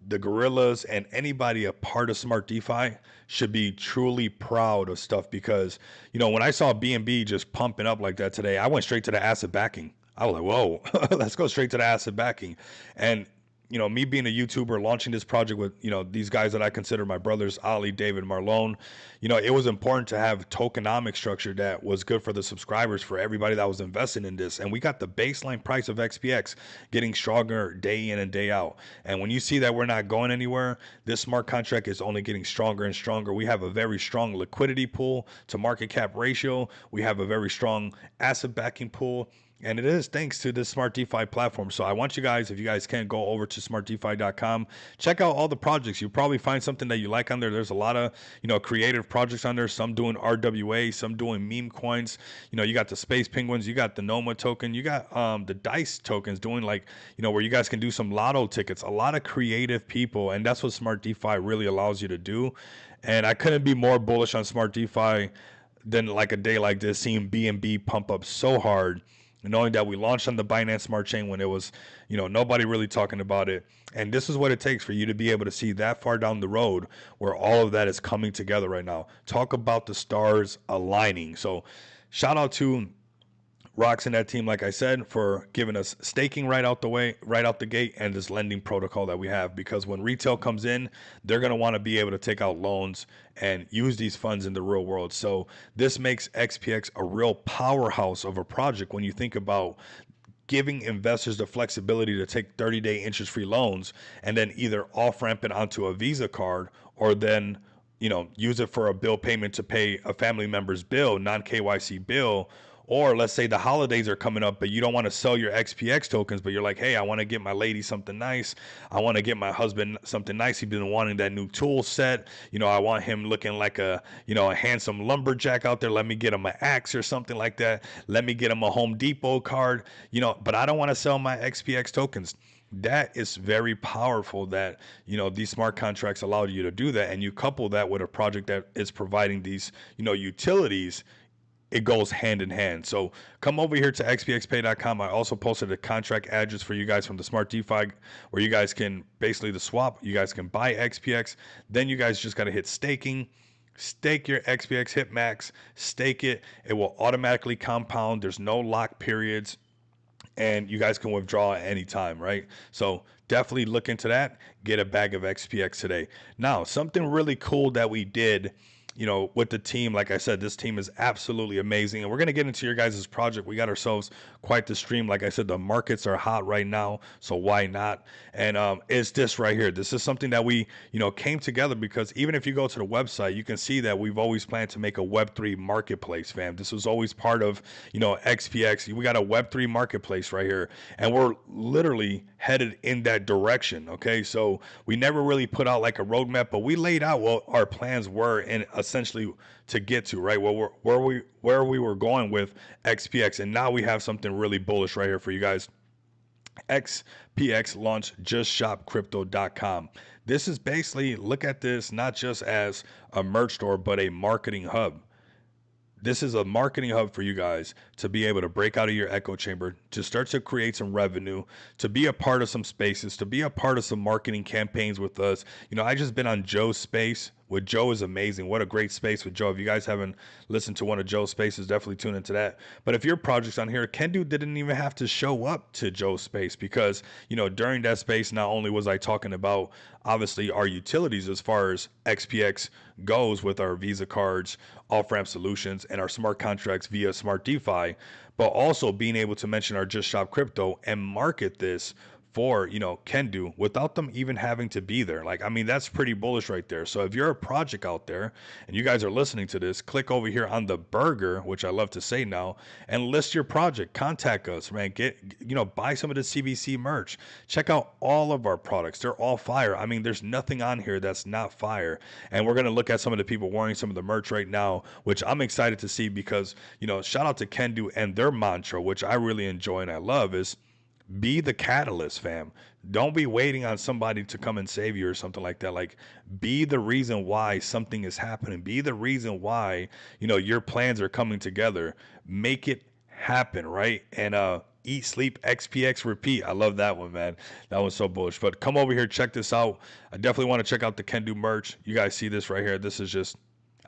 A: the Gorillas and anybody a part of Smart DeFi should be truly proud of stuff, because, when I saw BNB just pumping up like that today, I went straight to the asset backing. I was like, whoa, let's go straight to the asset backing. And, me being a YouTuber, launching this project with, these guys that I consider my brothers, Ali, David, Marlone, it was important to have tokenomic structure that was good for the subscribers, for everybody that was investing in this. And we got the baseline price of XPX getting stronger day in and day out. And when you see that we're not going anywhere, this smart contract is only getting stronger and stronger. We have a very strong liquidity pool to market cap ratio. We have a very strong asset backing pool. And it is thanks to this Smart DeFi platform. So I want you guys, if you guys can, go over to smartdefi.com, check out all the projects. You'll probably find something that you like on there. There's a lot of, creative projects on there. Some doing RWA, some doing meme coins. You got the Space Penguins, you got the Noma token, you got the Dice tokens doing like, where you guys can do some lotto tickets. A lot of creative people, and that's what Smart DeFi really allows you to do. And I couldn't be more bullish on Smart DeFi than like a day like this, seeing BNB pump up so hard. And knowing that we launched on the Binance Smart Chain when it was, nobody really talking about it. And this is what it takes for you to be able to see that far down the road where all of that is coming together right now. Talk about the stars aligning. So shout out to Rocks and that team, like I said, for giving us staking right out the way, right out the gate, and this lending protocol that we have. Because when retail comes in, they're going to want to be able to take out loans and use these funds in the real world. So this makes XPX a real powerhouse of a project when you think about giving investors the flexibility to take 30-day interest-free loans and then either off-ramp it onto a Visa card or then use it for a bill payment to pay a family member's bill, non-KYC bill. Or let's say the holidays are coming up, but you don't want to sell your XPX tokens, but you're like, hey, I want to get my lady something nice. I want to get my husband something nice. He's been wanting that new tool set. I want him looking like a handsome lumberjack out there. Let me get him an axe or something like that. Let me get him a Home Depot card, but I don't want to sell my XPX tokens. That is very powerful that, these smart contracts allow you to do that. And you couple that with a project that is providing these, utilities, it goes hand in hand. So come over here to xpxpay.com. I also posted a contract address for you guys from the Smart DeFi where you guys can basically the swap. You guys can buy XPX. Then you guys just got to hit staking. Stake your XPX, hit max, stake it. It will automatically compound. There's no lock periods. And you guys can withdraw at any time, right? So definitely look into that. Get a bag of XPX today. Now, something really cool that we did with the team, like I said, this team is absolutely amazing. And we're going to get into your guys' project. We got ourselves quite the stream. Like I said, the markets are hot right now, so why not? And it's this right here. This is something that we, came together because even if you go to the website, you can see that we've always planned to make a Web3 marketplace, fam. This was always part of, XPX. We got a Web3 marketplace right here, and we're literally headed in that direction, okay? So we never really put out like a roadmap, but we laid out what our plans were and essentially to get to, right? Well, where we were going with XPX, and now we have something really bullish right here for you guys. XPX launched justshopcrypto.com. This is basically, look at this not just as a merch store, but a marketing hub. This is a marketing hub for you guys to be able to break out of your echo chamber, to start to create some revenue, to be a part of some spaces, to be a part of some marketing campaigns with us. I just been on Joe's space with Joe is amazing. What a great space with Joe. If you guys haven't listened to one of Joe's spaces, definitely tune into that. But if your project's on here, Kendu didn't even have to show up to Joe's space because, during that space, not only was I talking about obviously our utilities as far as XPX goes with our Visa cards, off-ramp solutions, and our smart contracts via Smart DeFi, but also being able to mention our Just Shop Crypto and market this for, Kendu without them even having to be there. Like, I mean, that's pretty bullish right there. So if you're a project out there and you guys are listening to this, click over here on the burger, which I love to say now, and list your project. Contact us, man. Buy some of the CVC merch. Check out all of our products. They're all fire. I mean, there's nothing on here that's not fire. And we're going to look at some of the people wearing some of the merch right now, which I'm excited to see because, shout out to Kendu and their mantra, which I really enjoy and I love, is be the catalyst, fam. Don't be waiting on somebody to come and save you or something like that. Like, be the reason why something is happening. Be the reason why, your plans are coming together. Make it happen, right? And eat, sleep, XPX, repeat. I love that one, man. That one's so bullish. But come over here, check this out. I definitely want to check out the Kendu merch. You guys see this right here. This is just,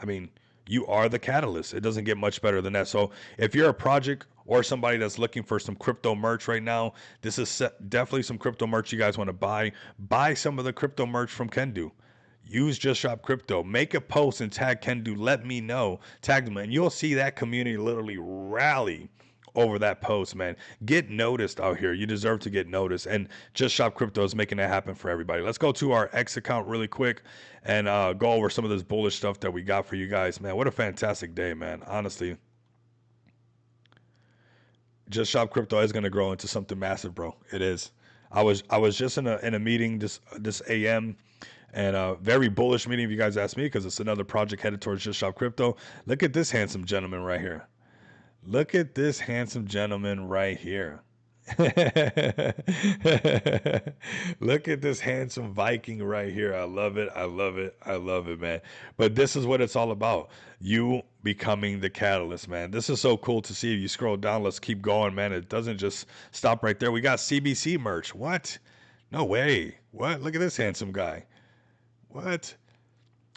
A: I mean, You are the catalyst. It doesn't get much better than that. So if you're a project or somebody that's looking for some crypto merch right now, this is definitely some crypto merch you guys want to buy. Buy some of the crypto merch from Kendu. Use Just Shop Crypto. Make a post and tag Kendu. Let me know. Tag them, and you'll see that community literally rally over that post, man. Get noticed out here. You deserve to get noticed. And Just Shop Crypto is making that happen for everybody. Let's go to our X account really quick and go over some of this bullish stuff that we got for you guys, man. What a fantastic day, man. Honestly, Just Shop Crypto is going to grow into something massive, bro. It is. I was just in a meeting this AM, and a very bullish meeting if you guys ask me, because it's another project headed towards Just Shop Crypto. Look at this handsome gentleman right here. Look at this handsome gentleman right here. Look at this handsome Viking right here. I love it. I love it. I love it, man. But this is what it's all about. You becoming the catalyst, man. This is so cool to see. If you scroll down, let's keep going, man. It doesn't just stop right there. We got CBC merch. What? No way. What? Look at this handsome guy. What?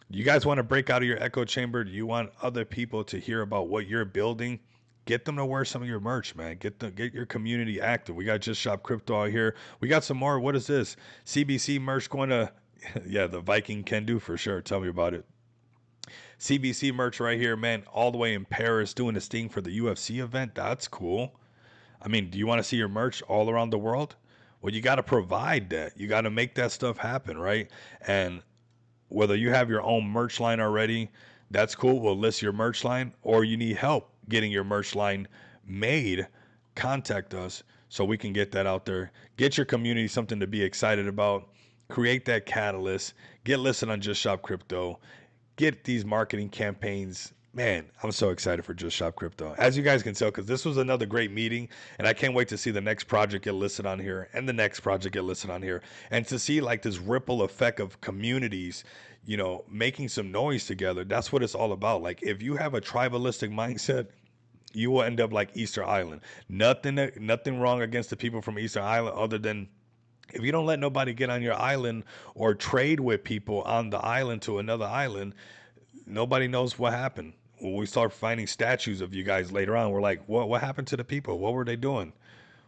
A: You guys want to break out of your echo chamber? Do you want other people to hear about what you're building? Get them to wear some of your merch, man. Get your community active. We got Just Shop Crypto out here. We got some more. What is this? CBC merch going to, yeah, the Viking can do for sure. Tell me about it. CBC merch right here, man. All the way in Paris doing this thing for the UFC event. That's cool. I mean, do you want to see your merch all around the world? Well, you got to provide that. You got to make that stuff happen, right? And whether you have your own merch line already, that's cool. We'll list your merch line, or you need help getting your merch line made, contact us so we can get that out there. Get your community something to be excited about. Create that catalyst. Get listed on Just Shop Crypto. Get these marketing campaigns. Man, I'm so excited for Just Shop Crypto. As you guys can tell, because this was another great meeting, and I can't wait to see the next project get listed on here and the next project get listed on here, and to see like this ripple effect of communities, making some noise together. That's what it's all about. Like if you have a tribalistic mindset, you will end up like Easter Island. Nothing wrong against the people from Easter Island, other than if you don't let nobody get on your island or trade with people on the island to another island, nobody knows what happened. When we start finding statues of you guys later on, we're like, what happened to the people? What were they doing?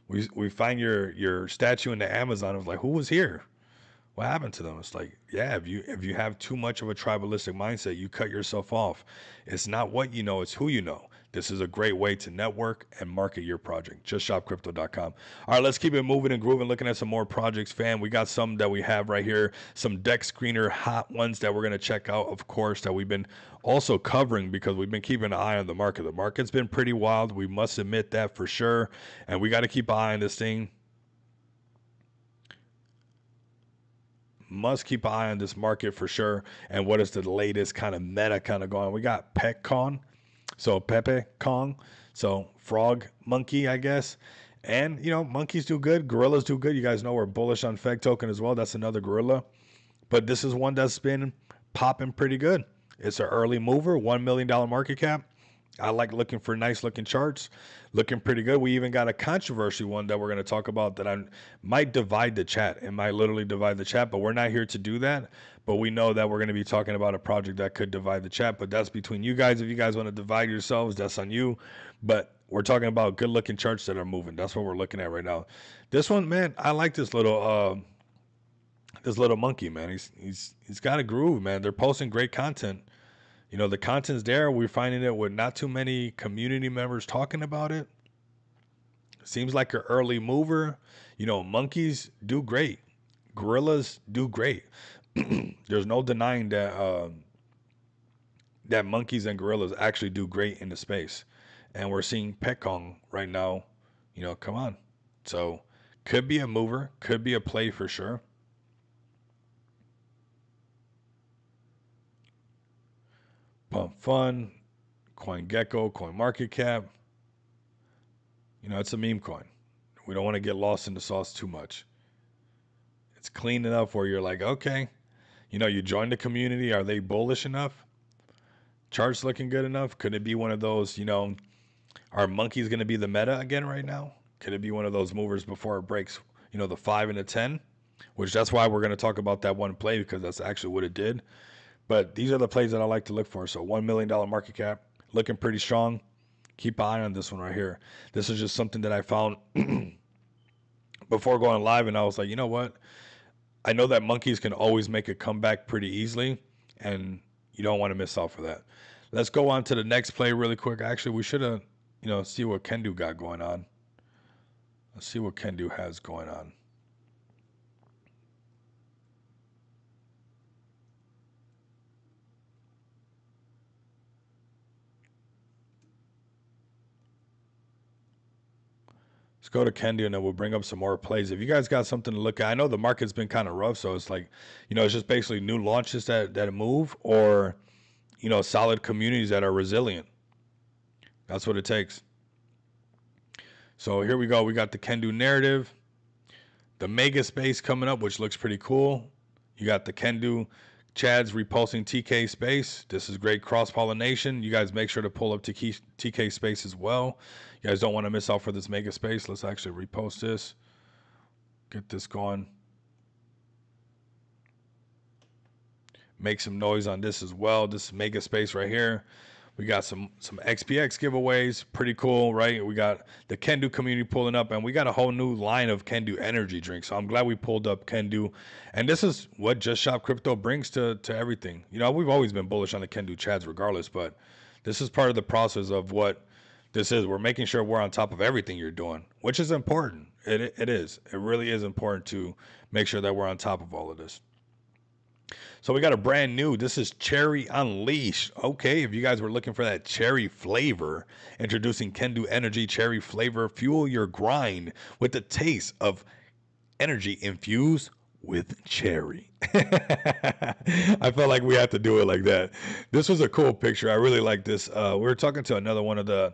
A: We find your statue in the Amazon. It was like, who was here? What happened to them? It's like, yeah, if you have too much of a tribalistic mindset, you cut yourself off. It's not what you know, it's who you know. This is a great way to network and market your project. JustShopCrypto.com. All right, let's keep it moving and grooving. Looking at some more projects, fam. We got some that we have right here. Some deck screener hot ones that we're going to check out, of course, that we've been also covering because we've been keeping an eye on the market. The market's been pretty wild. We must admit that for sure. And we got to keep an eye on this thing. Must keep an eye on this market for sure. And what is the latest kind of meta kind of going? We got PeckCon. So Pepe Kong, so frog monkey, I guess. And monkeys do good, gorillas do good. You guys know we're bullish on Feg token as well. That's another gorilla. But this is one that's been popping pretty good. It's an early mover, $1 million market cap. I like looking for nice looking charts, looking pretty good. We even got a controversy one that we're going to talk about that I might divide the chat. It might literally divide the chat, but we're not here to do that. But we know that we're going to be talking about a project that could divide the chat, but that's between you guys. If you guys want to divide yourselves, that's on you. But we're talking about good looking charts that are moving. That's what we're looking at right now. This one, man, I like this little monkey, man. He's got a groove, man. They're posting great content. The content's there. We're finding it with not too many community members talking about it. Seems like an early mover. Monkeys do great. Gorillas do great. There's no denying that that monkeys and gorillas actually do great in the space. And we're seeing Pekong right now, come on. So could be a mover, could be a play for sure. Pump Fun, CoinGecko, CoinMarketCap. It's a meme coin. We don't want to get lost in the sauce too much. It's clean enough where you're like, okay, you join the community. Are they bullish enough? Charts looking good enough? Could it be one of those, are monkeys going to be the meta again right now? Could it be one of those movers before it breaks, the 5 and the 10? Which that's why we're going to talk about that one play, because that's actually what it did. But these are the plays that I like to look for. So $1 million market cap, looking pretty strong. Keep an eye on this one right here. This is just something that I found before going live, and I was like, you know what? I know that monkeys can always make a comeback pretty easily, and you don't want to miss out for that. Let's go on to the next play really quick. Actually, we should have, see what Kendu got going on. Let's see what Kendu has going on. Let's go to Kendu and then we'll bring up some more plays. If you guys got something to look at, I know the market's been kind of rough, so it's like, it's just basically new launches that move or, solid communities that are resilient. That's what it takes. So here we go. We got the Kendu narrative, the mega space coming up, which looks pretty cool. You got the Kendu Chads repulsing TK space. This is great cross pollination. You guys make sure to pull up to TK space as well. You guys don't want to miss out for this mega space. Let's actually repost this. Get this going. Make some noise on this as well. This mega space right here. We got some XPX giveaways. Pretty cool, right? We got the Kendu community pulling up, and we got a whole new line of Kendu energy drinks. So I'm glad we pulled up Kendu. And this is what Just Shop Crypto brings to everything. We've always been bullish on the Kendu Chads regardless, but this is part of the process of what this is. We're making sure we're on top of everything you're doing, which is important. It is. It really is important to make sure that we're on top of all of this. So we got a brand new, this is Cherry Unleashed. Okay, if you guys were looking for that cherry flavor, introducing Kendu Energy Cherry Flavor, fuel your grind with the taste of energy infused with cherry. I felt like we had to do it like that. This was a cool picture. I really like this. We were talking to another one of the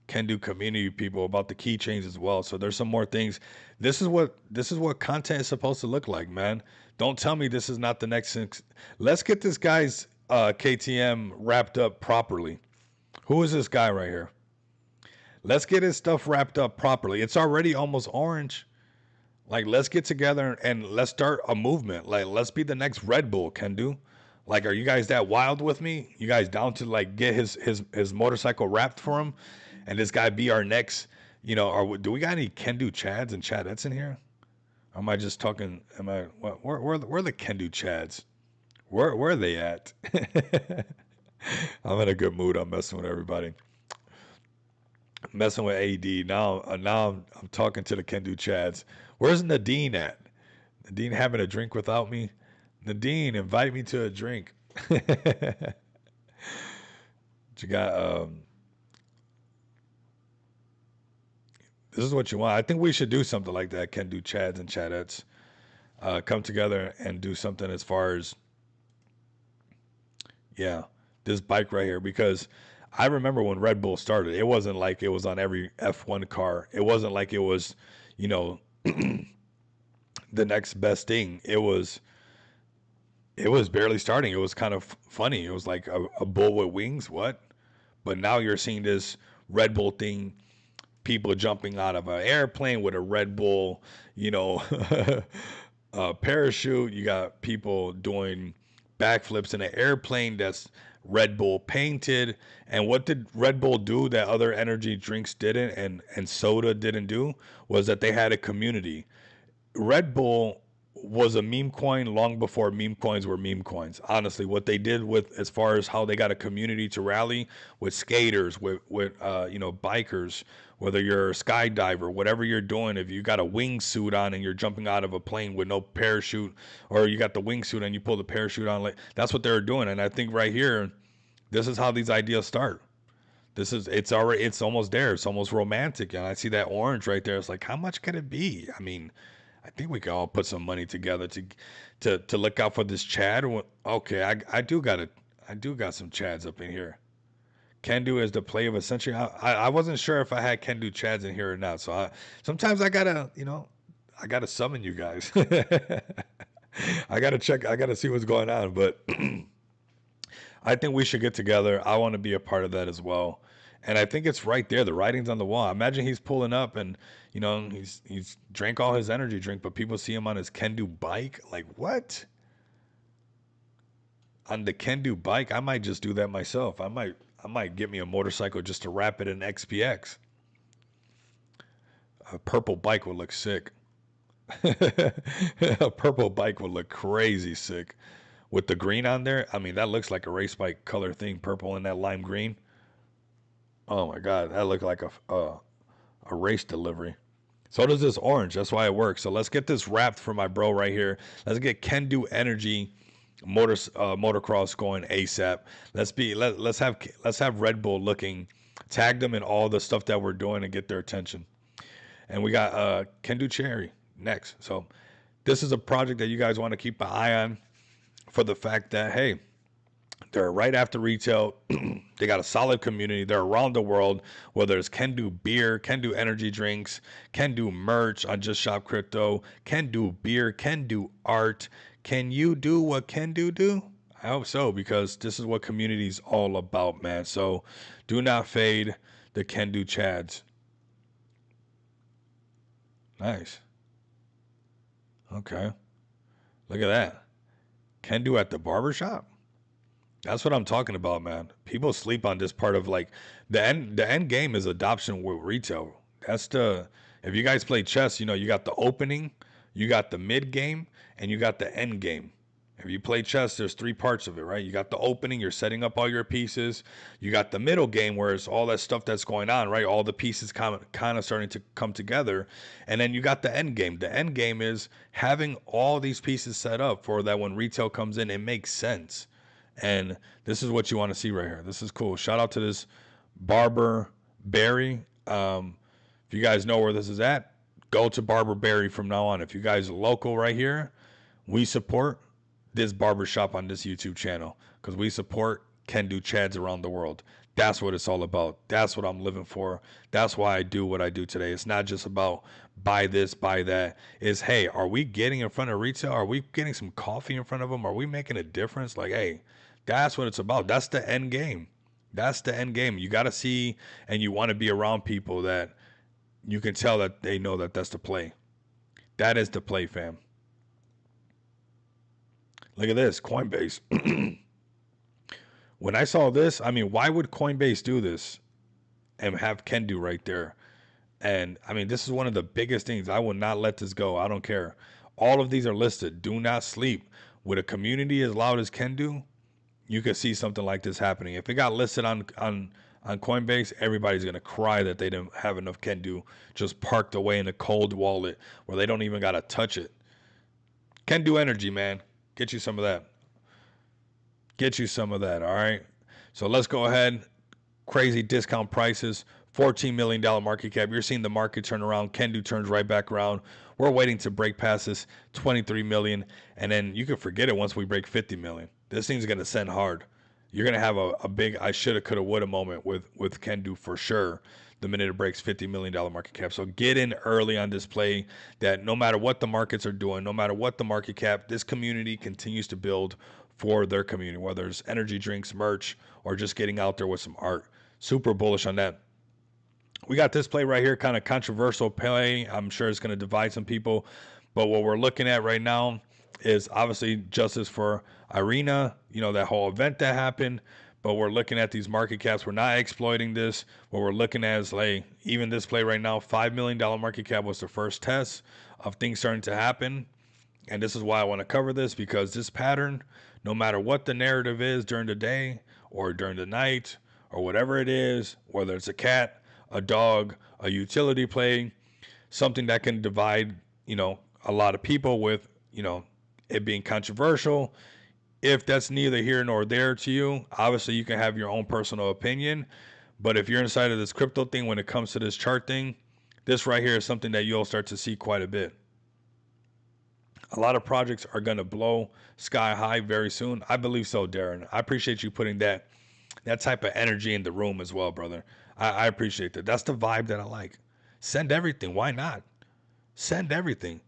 A: Kendu community people about the keychains as well. So there's some more things. This is what content is supposed to look like, man. Don't tell me this is not the next. Let's get this guy's KTM wrapped up properly. Who is this guy right here? Let's get his stuff wrapped up properly. It's already almost orange. Like, let's get together and let's start a movement. Like, let's be the next Red Bull, Kendu. Like, are you guys that wild with me? You guys down to like get his motorcycle wrapped for him, and this guy be our next? Do we got any Kendu Chads and Chadettes in here? Or am I just talking? Where are the Kendu Chads? Where are they at? I'm in a good mood. I'm messing with everybody. Messing with AD now. I'm talking to the Kendu Chads. Where's Nadine at? Nadine having a drink without me. Nadine, invite me to a drink. You got this is what you want. I think we should do something like that. Kendu Chads and Chadettes come together and do something as far as this bike right here, because I remember when Red Bull started, it wasn't like it was on every F1 car. It wasn't like it was, the next best thing. It was barely starting. It was kind of funny. It was like a bull with wings. What? But now you're seeing this Red Bull thing, people jumping out of an airplane with a Red Bull, parachute. You got people doing backflips in an airplane that's Red Bull painted. And what did Red Bull do that other energy drinks didn't and soda didn't do? Was that they had a community. Red Bull was a meme coin long before meme coins were meme coins. Honestly, what they did with as far as how they got a community to rally with skaters, with bikers, whether you're a skydiver, whatever you're doing, if you got a wingsuit on and you're jumping out of a plane with no parachute, or you got the wingsuit and you pull the parachute on, like that's what they're doing. And I think right here, this is how these ideas start. It's almost there. It's almost romantic. And I see that orange right there. It's like, how much could it be? I mean, I think we can all put some money together to look out for this Chad. Okay, I do got some Chads up in here. Kendu is the play of a century. I wasn't sure if I had Kendu Chads in here or not. So sometimes I gotta summon you guys. I gotta check. I gotta see what's going on. But I think we should get together. I want to be a part of that as well. And I think it's right there. The writing's on the wall. Imagine he's pulling up and, he's drank all his energy drink, but people see him on his Kendu bike. Like, what? on the Can-Do bike, I might just do that myself. I might get me a motorcycle just to wrap it in XPX. A purple bike would look sick. A purple bike would look crazy sick with the green on there. I mean, that looks like a race bike color thing, purple and that lime green. Oh my god, that looked like a race delivery. So does this orange. That's why it works. So let's get this wrapped for my bro right here. Let's get Can-Do Energy motocross going ASAP. Let's have Red Bull looking, tag them in all the stuff that we're doing and get their attention. And we got Can-Do Cherry next. So this is a project that you guys want to keep an eye on for the fact that hey, they're right after retail. They got a solid community. They're around the world, whether it's Can-Do beer, Can-Do energy drinks, Can-Do merch on Just Shop Crypto, Can-Do beer, Can-Do art. Can you do what Can-Do do? I hope so, because this is what community's all about, man. So do not fade the Can-Do Chads. Nice. Okay. Look at that. Can-Do at the barbershop. That's what I'm talking about, man. People sleep on this part of like the end game is adoption with retail. That's the if you guys play chess, you got the opening, you got the mid game, and you got the end game. If you play chess, there's three parts of it, right? You got the opening, you're setting up all your pieces. You got the middle game where it's all that stuff that's going on, right? All the pieces kind of starting to come together. And then you got the end game. The end game is having all these pieces set up for that when retail comes in, it makes sense. And this is what you want to see right here. This is cool. Shout out to this Barber Berry. If you guys know where this is at, go to Barber Berry from now on. If you guys are local right here, we support this barbershop on this YouTube channel because we support Can-Do Chads around the world. That's what it's all about. That's what I'm living for. That's why I do what I do today. It's not just about buy this, buy that. It's, hey, are we getting in front of retail? Are we getting some coffee in front of them? Are we making a difference? Like, hey, that's what it's about. That's the end game. That's the end game. You got to see and you want to be around people that you can tell that they know that that's the play. That is the play, fam. Look at this, Coinbase. When I saw this, I mean, why would Coinbase do this and have Can-Do right there? And I mean, this is one of the biggest things. I will not let this go. I don't care. All of these are listed. Do not sleep. With a community as loud as Can-Do, you could see something like this happening. If it got listed on Coinbase, everybody's gonna cry that they didn't have enough Can-Do just parked away in a cold wallet where they don't even gotta touch it. Can-Do energy, man. Get you some of that. Get you some of that, all right? So let's go ahead. Crazy discount prices. $14 million market cap. You're seeing the market turn around. Can-Do turns right back around. We're waiting to break past this 23 million. And then you can forget it once we break 50 million. This thing's going to send hard. You're going to have a big I shoulda, coulda, woulda moment with Can-Do for sure the minute it breaks $50 million market cap. So get in early on this play that no matter what the markets are doing, no matter what the market cap, this community continues to build for their community, whether it's energy drinks, merch, or just getting out there with some art. Super bullish on that. We got this play right here, kind of controversial play. I'm sure it's going to divide some people. But what we're looking at right now is obviously justice for Irina, that whole event that happened. But we're looking at these market caps. We're not exploiting this. What we're looking at is like even this play right now, $5 million market cap was the first test of things starting to happen. And this is why I want to cover this, because this pattern, no matter what the narrative is during the day or during the night or whatever it is, whether it's a cat, a dog, a utility play, something that can divide, a lot of people with, it being controversial. If that's neither here nor there to you, obviously you can have your own personal opinion. But if you're inside of this crypto thing, when it comes to this chart thing, this right here is something that you'll start to see quite a bit. A lot of projects are going to blow sky high very soon. I believe so, Darren. I appreciate you putting that type of energy in the room as well, brother. I appreciate that. That's the vibe that I like. Send everything. Why not? Send everything.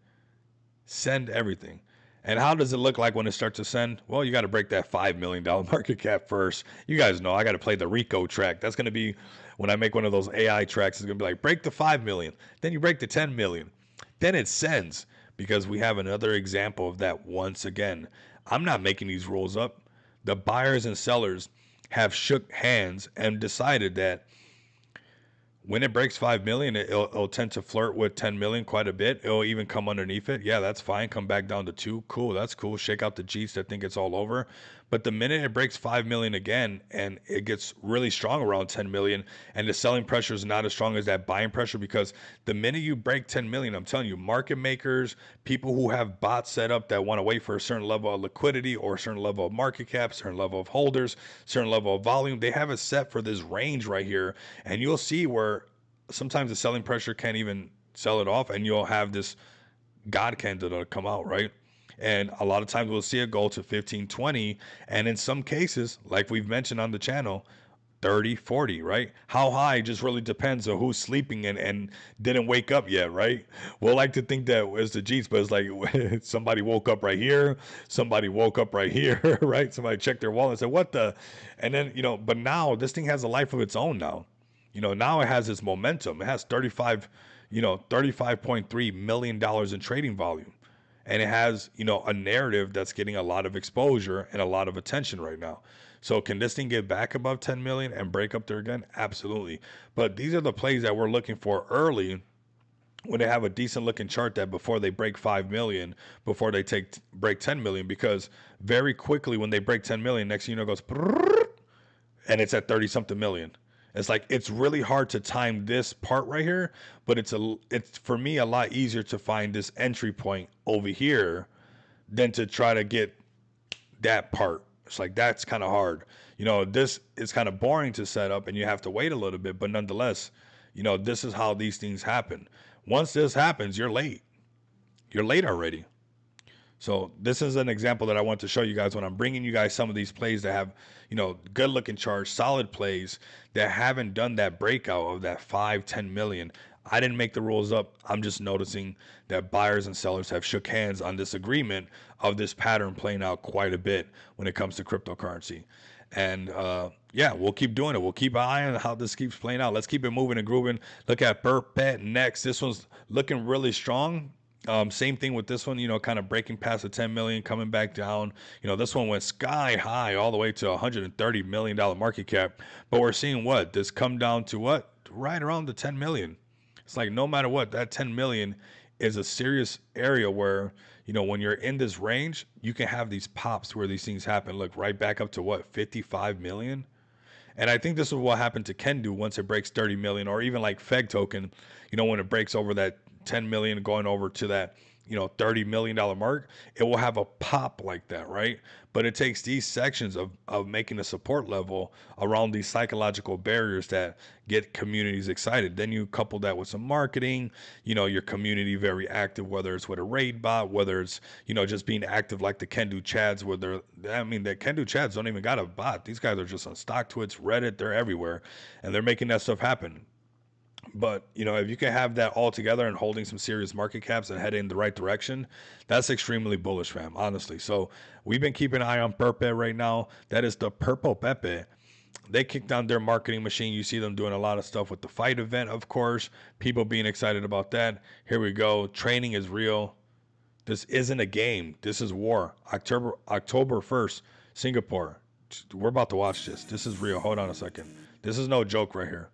A: Send everything. And how does it look like when it starts to send? Well, you got to break that $5 million market cap first. You guys know I got to play the Rico track. That's going to be when I make one of those AI tracks. It's going to be like break the 5 million. Then you break the 10 million. Then it sends, because we have another example of that once again. I'm not making these rules up. the buyers and sellers have shook hands and decided that when it breaks 5 million, it'll tend to flirt with 10 million quite a bit. It'll even come underneath it. Yeah, that's fine. Come back down to 2. Cool. That's cool. Shake out the Jeets that think it's all over. But the minute it breaks 5 million again and it gets really strong around 10 million, and the selling pressure is not as strong as that buying pressure, because the minute you break 10 million, I'm telling you, market makers, people who have bots set up that want to wait for a certain level of liquidity or a certain level of market cap, certain level of holders, certain level of volume, they have it set for this range right here. And you'll see where sometimes the selling pressure can't even sell it off, and you'll have this God candle that'll come out, right? And a lot of times we'll see it go to 15, 20, and in some cases, like we've mentioned on the channel, 30, 40, right? How high just really depends on who's sleeping and didn't wake up yet, right? We'll like to think that it's the Jeets, but it's like somebody woke up right here, somebody woke up right here, right? Somebody checked their wallet and said, what the? And then, but now this thing has a life of its own now. Now it has its momentum. It has $35.3 million in trading volume. And it has, a narrative that's getting a lot of exposure and a lot of attention right now. So can this thing get back above 10 million and break up there again? Absolutely. But these are the plays that we're looking for early when they have a decent looking chart, that before they break 5 million, before they break 10 million, because very quickly when they break 10 million, next thing you know, it goes and it's at 30 something million. It's like, it's really hard to time this part right here, but it's for me a lot easier to find this entry point over here than to try to get that part. It's like, that's kind of hard. This is kind of boring to set up and you have to wait a little bit, but nonetheless, this is how these things happen. Once this happens, you're late. You're late already. So this is an example that I want to show you guys when I'm bringing you guys some of these plays that have, good looking charts, solid plays that haven't done that breakout of that 5, 10 million. I didn't make the rules up. I'm just noticing that buyers and sellers have shook hands on this agreement of this pattern playing out quite a bit when it comes to cryptocurrency. And yeah, we'll keep doing it. We'll keep an eye on how this keeps playing out. Let's keep it moving and grooving. Look at Burpet next. This one's looking really strong. Same thing with this one, kind of breaking past the 10 million, coming back down. This one went sky high all the way to $130 million market cap. But we're seeing this come down to what? Right around the 10 million. It's like, no matter what, that 10 million is a serious area where, when you're in this range, you can have these pops where these things happen. Look, right back up to 55 million. And I think this is what happened to Kendu once it breaks 30 million, or even like Feg token, when it breaks over that 10 million going over to that, $30 million mark, it will have a pop like that, right? But it takes these sections of making a support level around these psychological barriers that get communities excited. Then you couple that with some marketing, your community very active, whether it's with a raid bot, whether it's, just being active like the Kendu Chads, where the Kendu Chads don't even got a bot. These guys are just on StockTwits, Reddit, they're everywhere, and they're making that stuff happen. But, if you can have that all together and holding some serious market caps and heading in the right direction, that's extremely bullish, fam, honestly. So we've been keeping an eye on Perpe right now. That is the Purple Pepe. They kicked down their marketing machine. You see them doing a lot of stuff with the fight event, of course. People being excited about that. Here we go. Training is real. This isn't a game. This is war. October 1st, Singapore. We're about to watch this. This is real. Hold on a second. This is no joke right here.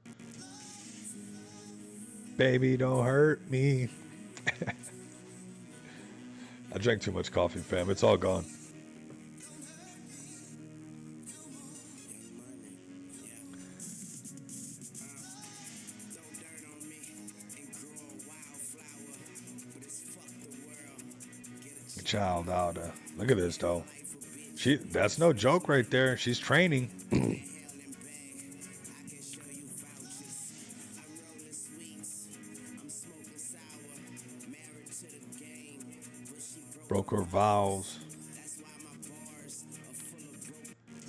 A: Baby, don't hurt me. I drank too much coffee, fam. It's all gone. Child out. Look at this, though. That's no joke right there. She's training. Broke her vows.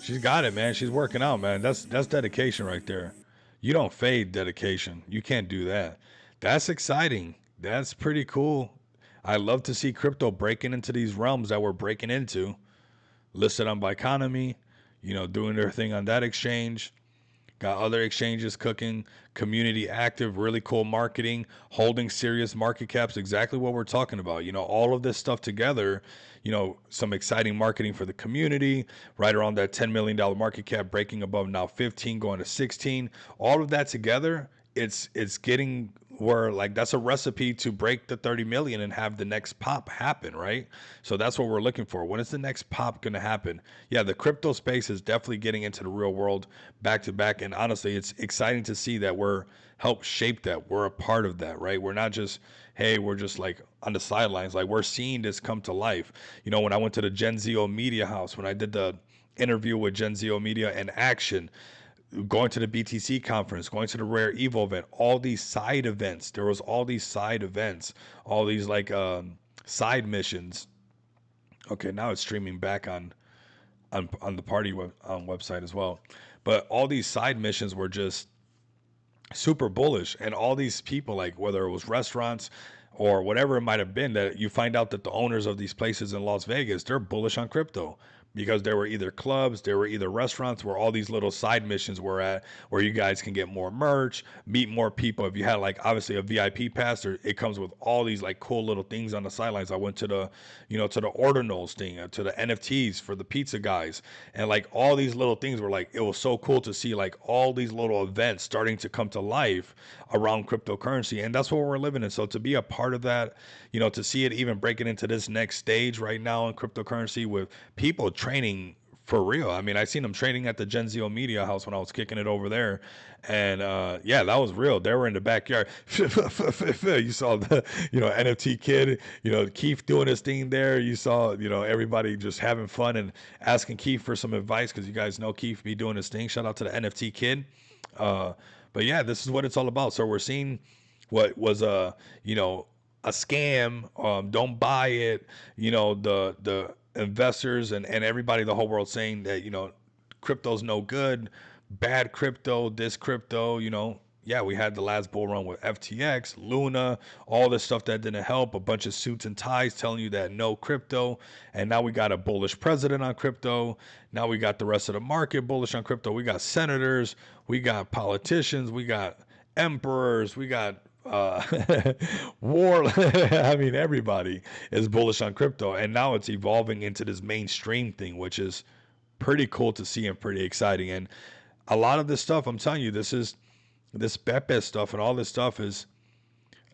A: She's got it, man. She's working out, man. That's dedication right there. You don't fade dedication. You can't do that. That's exciting. That's pretty cool. I love to see crypto breaking into these realms that we're breaking into. Listed on Biconomy, doing their thing on that exchange. got other exchanges cooking, community active, really cool marketing, holding serious market caps, exactly what we're talking about. All of this stuff together, some exciting marketing for the community, right around that $10 million market cap, breaking above now 15, going to 16. All of that together, it's getting where, like, that's a recipe to break the 30 million and have the next pop happen, right? So that's what we're looking for. When is the next pop going to happen? Yeah, the crypto space is definitely getting into the real world back to back, and honestly, it's exciting to see that we're help shape that. We're a part of that, right? We're not just, hey, we're just like on the sidelines. Like, we're seeing this come to life. When I went to the Gen Zio Media House, when I did the interview with Gen Zio Media and Action, going to the BTC conference, going to the Rare Evo event, all these side events. There was all these side events, all these like side missions. Okay, now it's streaming back on the party website as well. But all these side missions were just super bullish, and all these people, like whether it was restaurants or whatever it might have been, that you find out that the owners of these places in Las Vegas, they're bullish on crypto because there were either clubs, there were either restaurants where all these little side missions were at, where you guys can get more merch, meet more people. If you had like obviously a VIP pass, it comes with all these like cool little things on the sidelines. I went to the to the ordinals thing, to the NFTs for the pizza guys, and like all these little things were like, it was so cool to see like all these little events starting to come to life around cryptocurrency, and that's what we're living in. So to be a part of that, to see it even breaking into this next stage right now in cryptocurrency with people training for real. I mean, I seen them training at the Gen Zio Media House when I was kicking it over there, and yeah, that was real. They were in the backyard. You saw the NFT kid, Keith doing his thing there. You saw everybody just having fun and asking Keith for some advice, because you guys know Keith be doing his thing. Shout out to the NFT kid. But yeah, this is what it's all about. So we're seeing what was a scam. Don't buy it. The investors and everybody, the whole world saying that crypto's no good, bad crypto, this crypto. Yeah, we had the last bull run with FTX, Luna, all this stuff that didn't help. A bunch of suits and ties telling you that no crypto, and now we got a bullish president on crypto. Now we got the rest of the market bullish on crypto. We got senators, we got politicians, we got emperors, we got war. I mean, everybody is bullish on crypto, and now it's evolving into this mainstream thing, which is pretty cool to see and pretty exciting. And a lot of this stuff, I'm telling you, this Pepe stuff and all this stuff is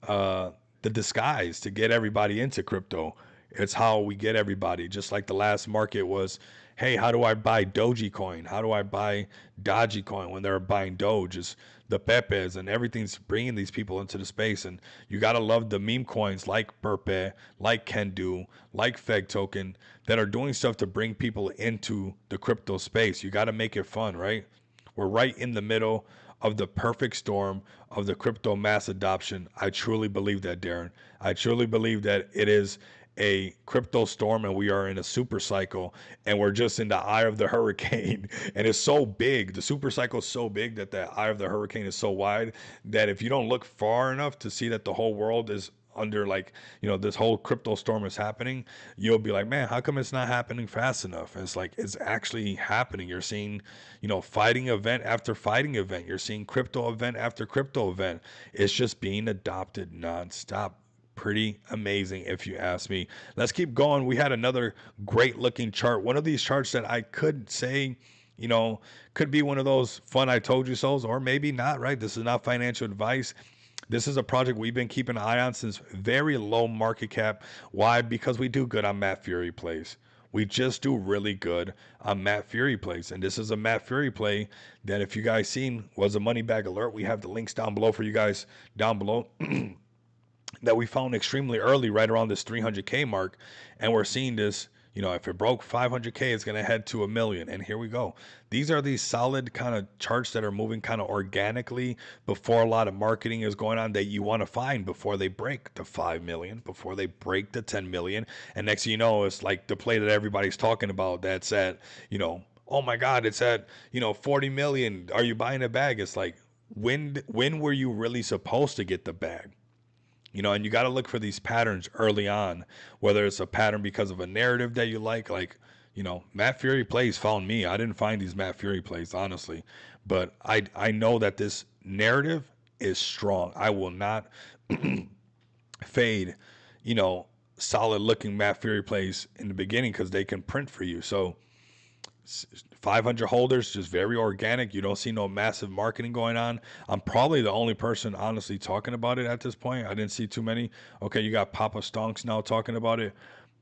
A: the disguise to get everybody into crypto. It's how we get everybody. Just like the last market was, hey, how do I buy Doji coin? How do I buy Doji coin when they're buying Doge? Is the Pepes and everything's bringing these people into the space. And you got to love the meme coins like Pepe, like Kendu, like Feg Token that are doing stuff to bring people into the crypto space. You got to make it fun, right? We're right in the middle of the perfect storm of the crypto mass adoption. I truly believe that, Darren. I truly believe that it is a crypto storm and we are in a super cycle, and we're just in the eye of the hurricane. And it's so big. The super cycle is so big that the eye of the hurricane is so wide that if you don't look far enough to see that the whole world is under, like, this whole crypto storm is happening, you'll be like, man, how come it's not happening fast enough? And it's like, it's actually happening. You're seeing, fighting event after fighting event. You're seeing crypto event after crypto event. It's just being adopted nonstop. Pretty amazing, if you ask me. Let's keep going. We had another great looking chart. One of these charts that I could say, could be one of those fun I told you so's, or maybe not, right? This is not financial advice. This is a project we've been keeping an eye on since very low market cap. Why? Because we do good on Matt Fury plays. We just do really good on Matt Fury plays. And this is a Matt Fury play that, if you guys seen, was a money bag alert. We have the links down below for you guys down below. That we found extremely early, right around this 300K mark. And we're seeing this, if it broke 500K, it's going to head to 1 million. And here we go. These are these solid kind of charts that are moving kind of organically before a lot of marketing is going on, that you want to find before they break the 5 million, before they break the 10 million. And next thing you know, it's like the play that everybody's talking about that's at, oh my God, it's at, 40 million. Are you buying a bag? It's like, when were you really supposed to get the bag? And you got to look for these patterns early on, whether it's a pattern because of a narrative that you like, Matt Fury plays found me. I didn't find these Matt Fury plays, honestly. But I know that this narrative is strong. I will not fade, you know, solid looking Matt Fury plays in the beginning because they can print for you. So 500 holders, just very organic. You don't see no massive marketing going on. I'm probably the only person honestly talking about it at this point. I didn't see too many. Okay, you got Papa Stonks now talking about it,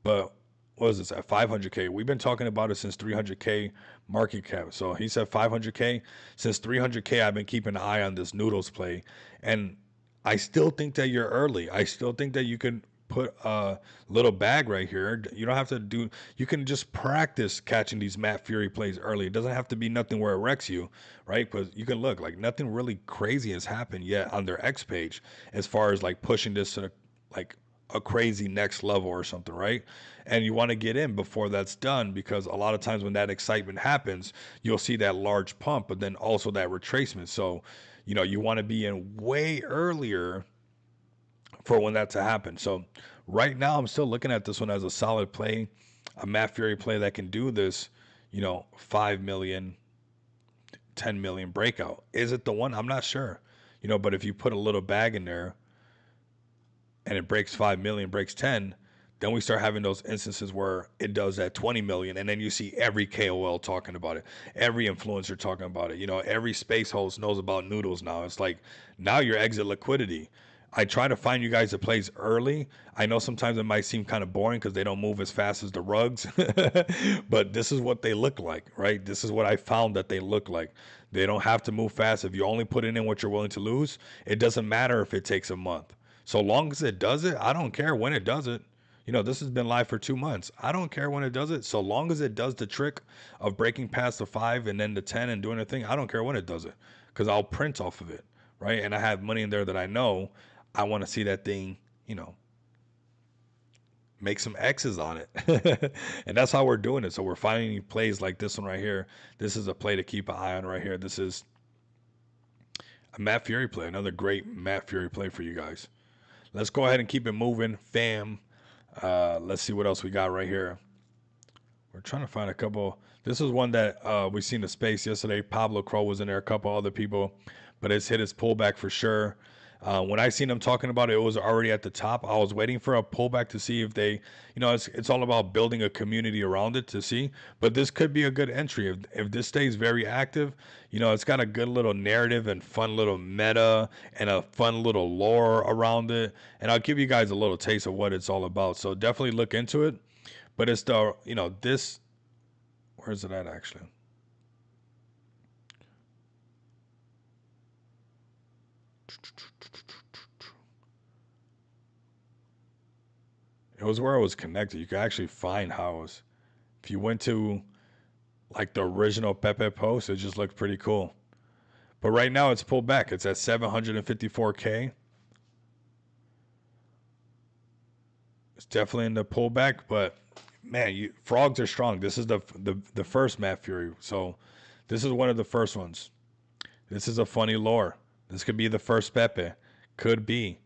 A: but what is this at 500K? We've been talking about it since 300K market cap. So he said 500K. Since 300K, I've been keeping an eye on this noodles play, and I still think that you're early. I still think that you can put a little bag right here. You don't have to do. You can just practice catching these Matt Fury plays early. It doesn't have to be nothing where it wrecks you, right? Because you can look like nothing really crazy has happened yet on their X page as far as like pushing this to like a crazy next level or something, right? And you want to get in before that's done because a lot of times when that excitement happens, you'll see that large pump, but then also that retracement. So, you want to be in way earlier for when that to happen. So right now, I'm still looking at this one as a solid play, a Matt Fury play that can do this, 5 million, 10 million breakout. Is it the one? I'm not sure, but if you put a little bag in there and it breaks 5 million, breaks 10, then we start having those instances where it does that 20 million, and then you see every KOL talking about it, every influencer talking about it. Every space host knows about noodles now. It's like now your exit liquidity. I try to find you guys that plays early. I know sometimes it might seem kind of boring because they don't move as fast as the rugs, but this is what they look like, right? This is what I found that they look like. They don't have to move fast. If you only put in what you're willing to lose, it doesn't matter if it takes a month. So long as it does it, I don't care when it does it. This has been live for 2 months. I don't care when it does it. So long as it does the trick of breaking past the 5 and then the 10 and doing a thing, I don't care when it does it because I'll print off of it, right? And I have money in there that I know I want to see that thing, make some X's on it. And that's how we're doing it. So we're finding plays like this one right here. This is a play to keep an eye on right here. This is a Matt Fury play, another great Matt Fury play for you guys. Let's go ahead and keep it moving, fam. Let's see what else we got right here. We're trying to find a couple. This is one that we seen the space yesterday. Pablo Crow was in there, a couple other people, but it's hit its pullback for sure. When I seen them talking about it, it was already at the top. I was waiting for a pullback to see if they, it's all about building a community around it to see. But this could be a good entry if this stays very active. It's got a good little narrative and fun little meta and a fun little lore around it. And I'll give you guys a little taste of what it's all about. So definitely look into it. But it's the, this, where is it at actually? It was where it was connected. You could actually find how it was. If you went to like the original Pepe post, it just looked pretty cool. But right now it's pulled back. It's at 754K. It's definitely in the pullback, but man, frogs are strong. This is the first Matt Fury. So this is one of the first ones. This is a funny lore. This could be the first Pepe. Could be.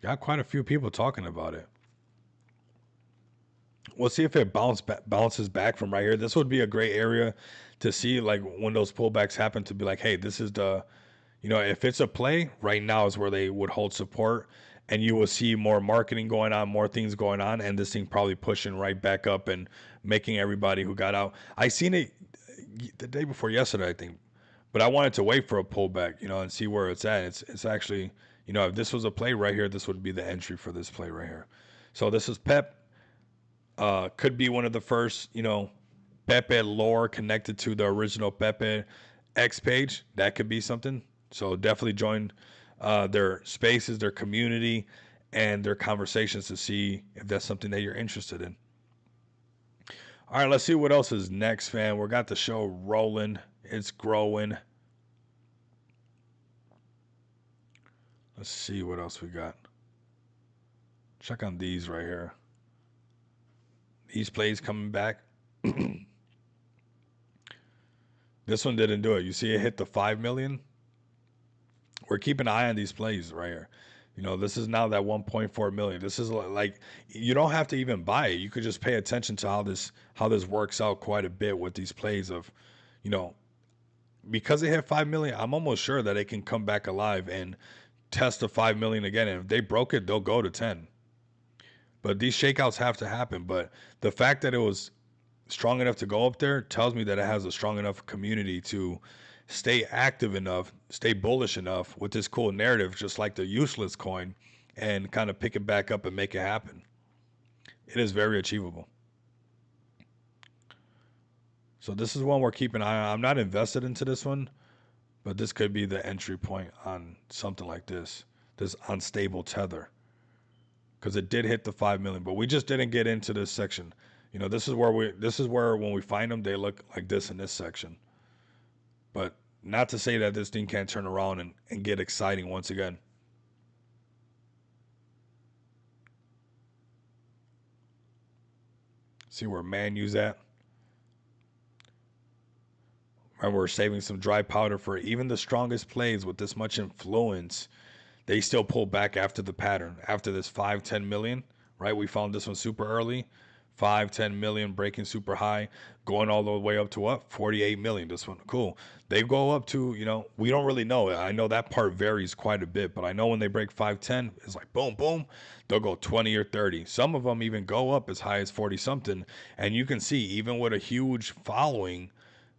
A: Got quite a few people talking about it. We'll see if it bounces back from right here. This would be a great area to see, like when those pullbacks happen, to be like, hey, this is the, if it's a play, right now is where they would hold support, and you will see more marketing going on, more things going on, and this thing probably pushing right back up and making everybody who got out. I seen it the day before yesterday, I think, but I wanted to wait for a pullback, and see where it's at. It's actually, if this was a play right here, this would be the entry for this play right here. So this is Pep. Could be one of the first, Pepe lore connected to the original Pepe X page. That could be something. So definitely join their spaces, their community, and their conversations to see if that's something that you're interested in. All right, let's see what else is next, fam. We got the show rolling. It's growing. Let's see what else we got. Check on these right here. These plays coming back. This one didn't do it. You see it hit the 5 million. We're keeping an eye on these plays right here. You know, this is now that 1.4 million. This is like you don't have to even buy it. You could just pay attention to how this works out quite a bit with these plays of, you know, because they hit 5 million, I'm almost sure that it can come back alive and test the 5 million again. And if they broke it, they'll go to 10. But these shakeouts have to happen. But the fact that it was strong enough to go up there tells me that it has a strong enough community to stay active enough, stay bullish enough with this cool narrative, just like the useless coin, and kind of pick it back up and make it happen. It is very achievable. So this is one we're keeping an eye on. I'm not invested into this one, but this could be the entry point on something like this unstable tether, because it did hit the 5 million, but we just didn't get into this section. You know, this is where when we find them, they look like this in this section. But not to say that this thing can't turn around and get exciting once again. See where Man U's at. Remember, we're saving some dry powder for even the strongest plays with this much influence. They still pull back after the pattern, after this 5-10 million, right? We found this one super early. 5-10 million breaking super high, going all the way up to what? 48 million. This one, cool. They go up to, you know, we don't really know. I know that part varies quite a bit, but I know when they break 5-10, it's like boom, boom. They'll go 20 or 30. Some of them even go up as high as 40 something. And you can see, even with a huge following,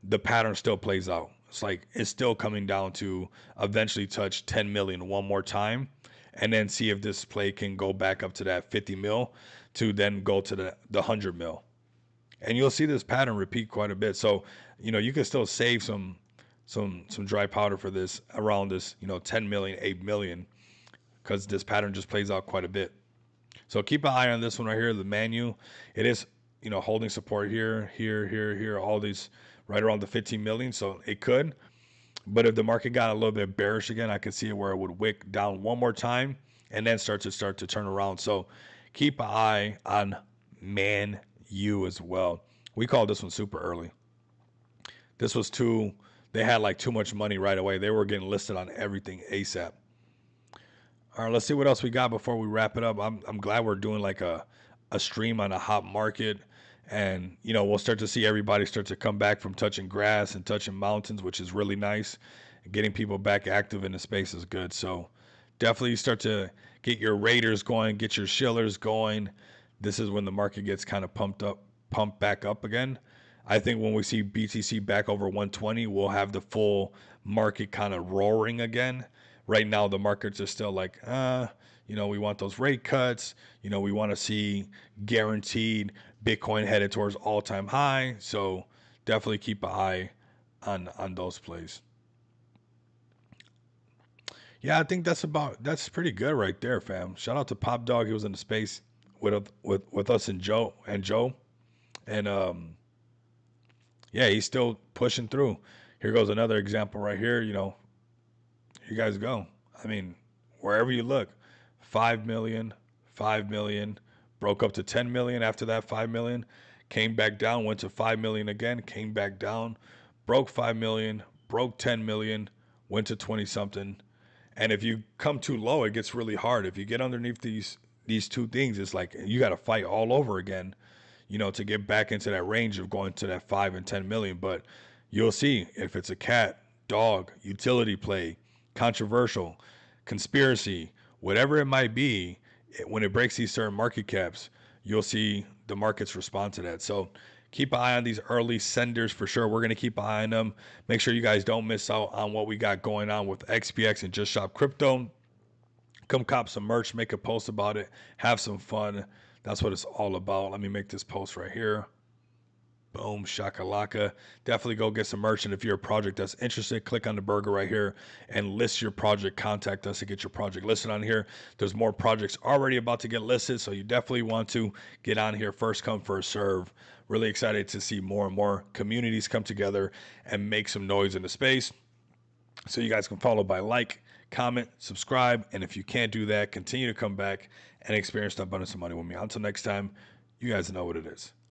A: the pattern still plays out. It's like it's still coming down to eventually touch 10 million one more time, and then see if this play can go back up to that 50 mil to then go to the 100 mil. And you'll see this pattern repeat quite a bit. So, you know, you can still save some dry powder for this around this, you know, 10 million, 8 million, because this pattern just plays out quite a bit. So keep an eye on this one right here, the Man U. It is, you know, holding support here, here, all these right around the 15 million. So it could. But if the market got a little bit bearish again, I could see it where it would wick down one more time and then start to turn around. So keep an eye on Man U as well. We called this one super early. This was too. They had like too much money right away. They were getting listed on everything ASAP. All right, let's see what else we got before we wrap it up. I'm glad we're doing like a stream on a hot market, and you know we'll start to see everybody start to come back from touching grass and touching mountains, which is really nice. Getting people back active in the space is good. So definitely start to get your Raiders going, get your Shillers going. This is when the market gets kind of pumped back up again. I think when we see BTC back over 120, we'll have the full market kind of roaring again. Right now, the markets are still like, you know, we want those rate cuts. You know, we want to see guaranteed Bitcoin headed towards all-time high. So definitely keep an eye on those plays. Yeah, I think that's pretty good right there, fam. Shout out to Pop Dog. He was in the space with us and Joe. And yeah, he's still pushing through. Here goes another example right here. You know, you guys go. I mean, wherever you look, 5 million, 5 million, broke up to 10 million after that 5 million, came back down, went to 5 million again, came back down, broke 5 million, broke 10 million, went to 20 something. And if you come too low, it gets really hard. If you get underneath these two things, it's like you got to fight all over again, you know, to get back into that range of going to that 5 and 10 million. But you'll see if it's a cat, dog, utility play, controversial, conspiracy, whatever it might be, when it breaks these certain market caps, you'll see the markets respond to that. So keep an eye on these early senders for sure. We're going to keep an eye on them. Make sure you guys don't miss out on what we got going on with XPX and Just Shop Crypto. Come cop some merch, make a post about it, have some fun. That's what it's all about. Let me make this post right here. Boom, shakalaka. Definitely go get some merch. And if you're a project that's interested, click on the burger right here and list your project. Contact us to get your project listed on here. There's more projects already about to get listed, so you definitely want to get on here. First come, first serve. Really excited to see more and more communities come together and make some noise in the space. So you guys can follow by like, comment, subscribe, and if you can't do that, continue to come back and experience the abundance of money with me. Until next time, you guys know what it is.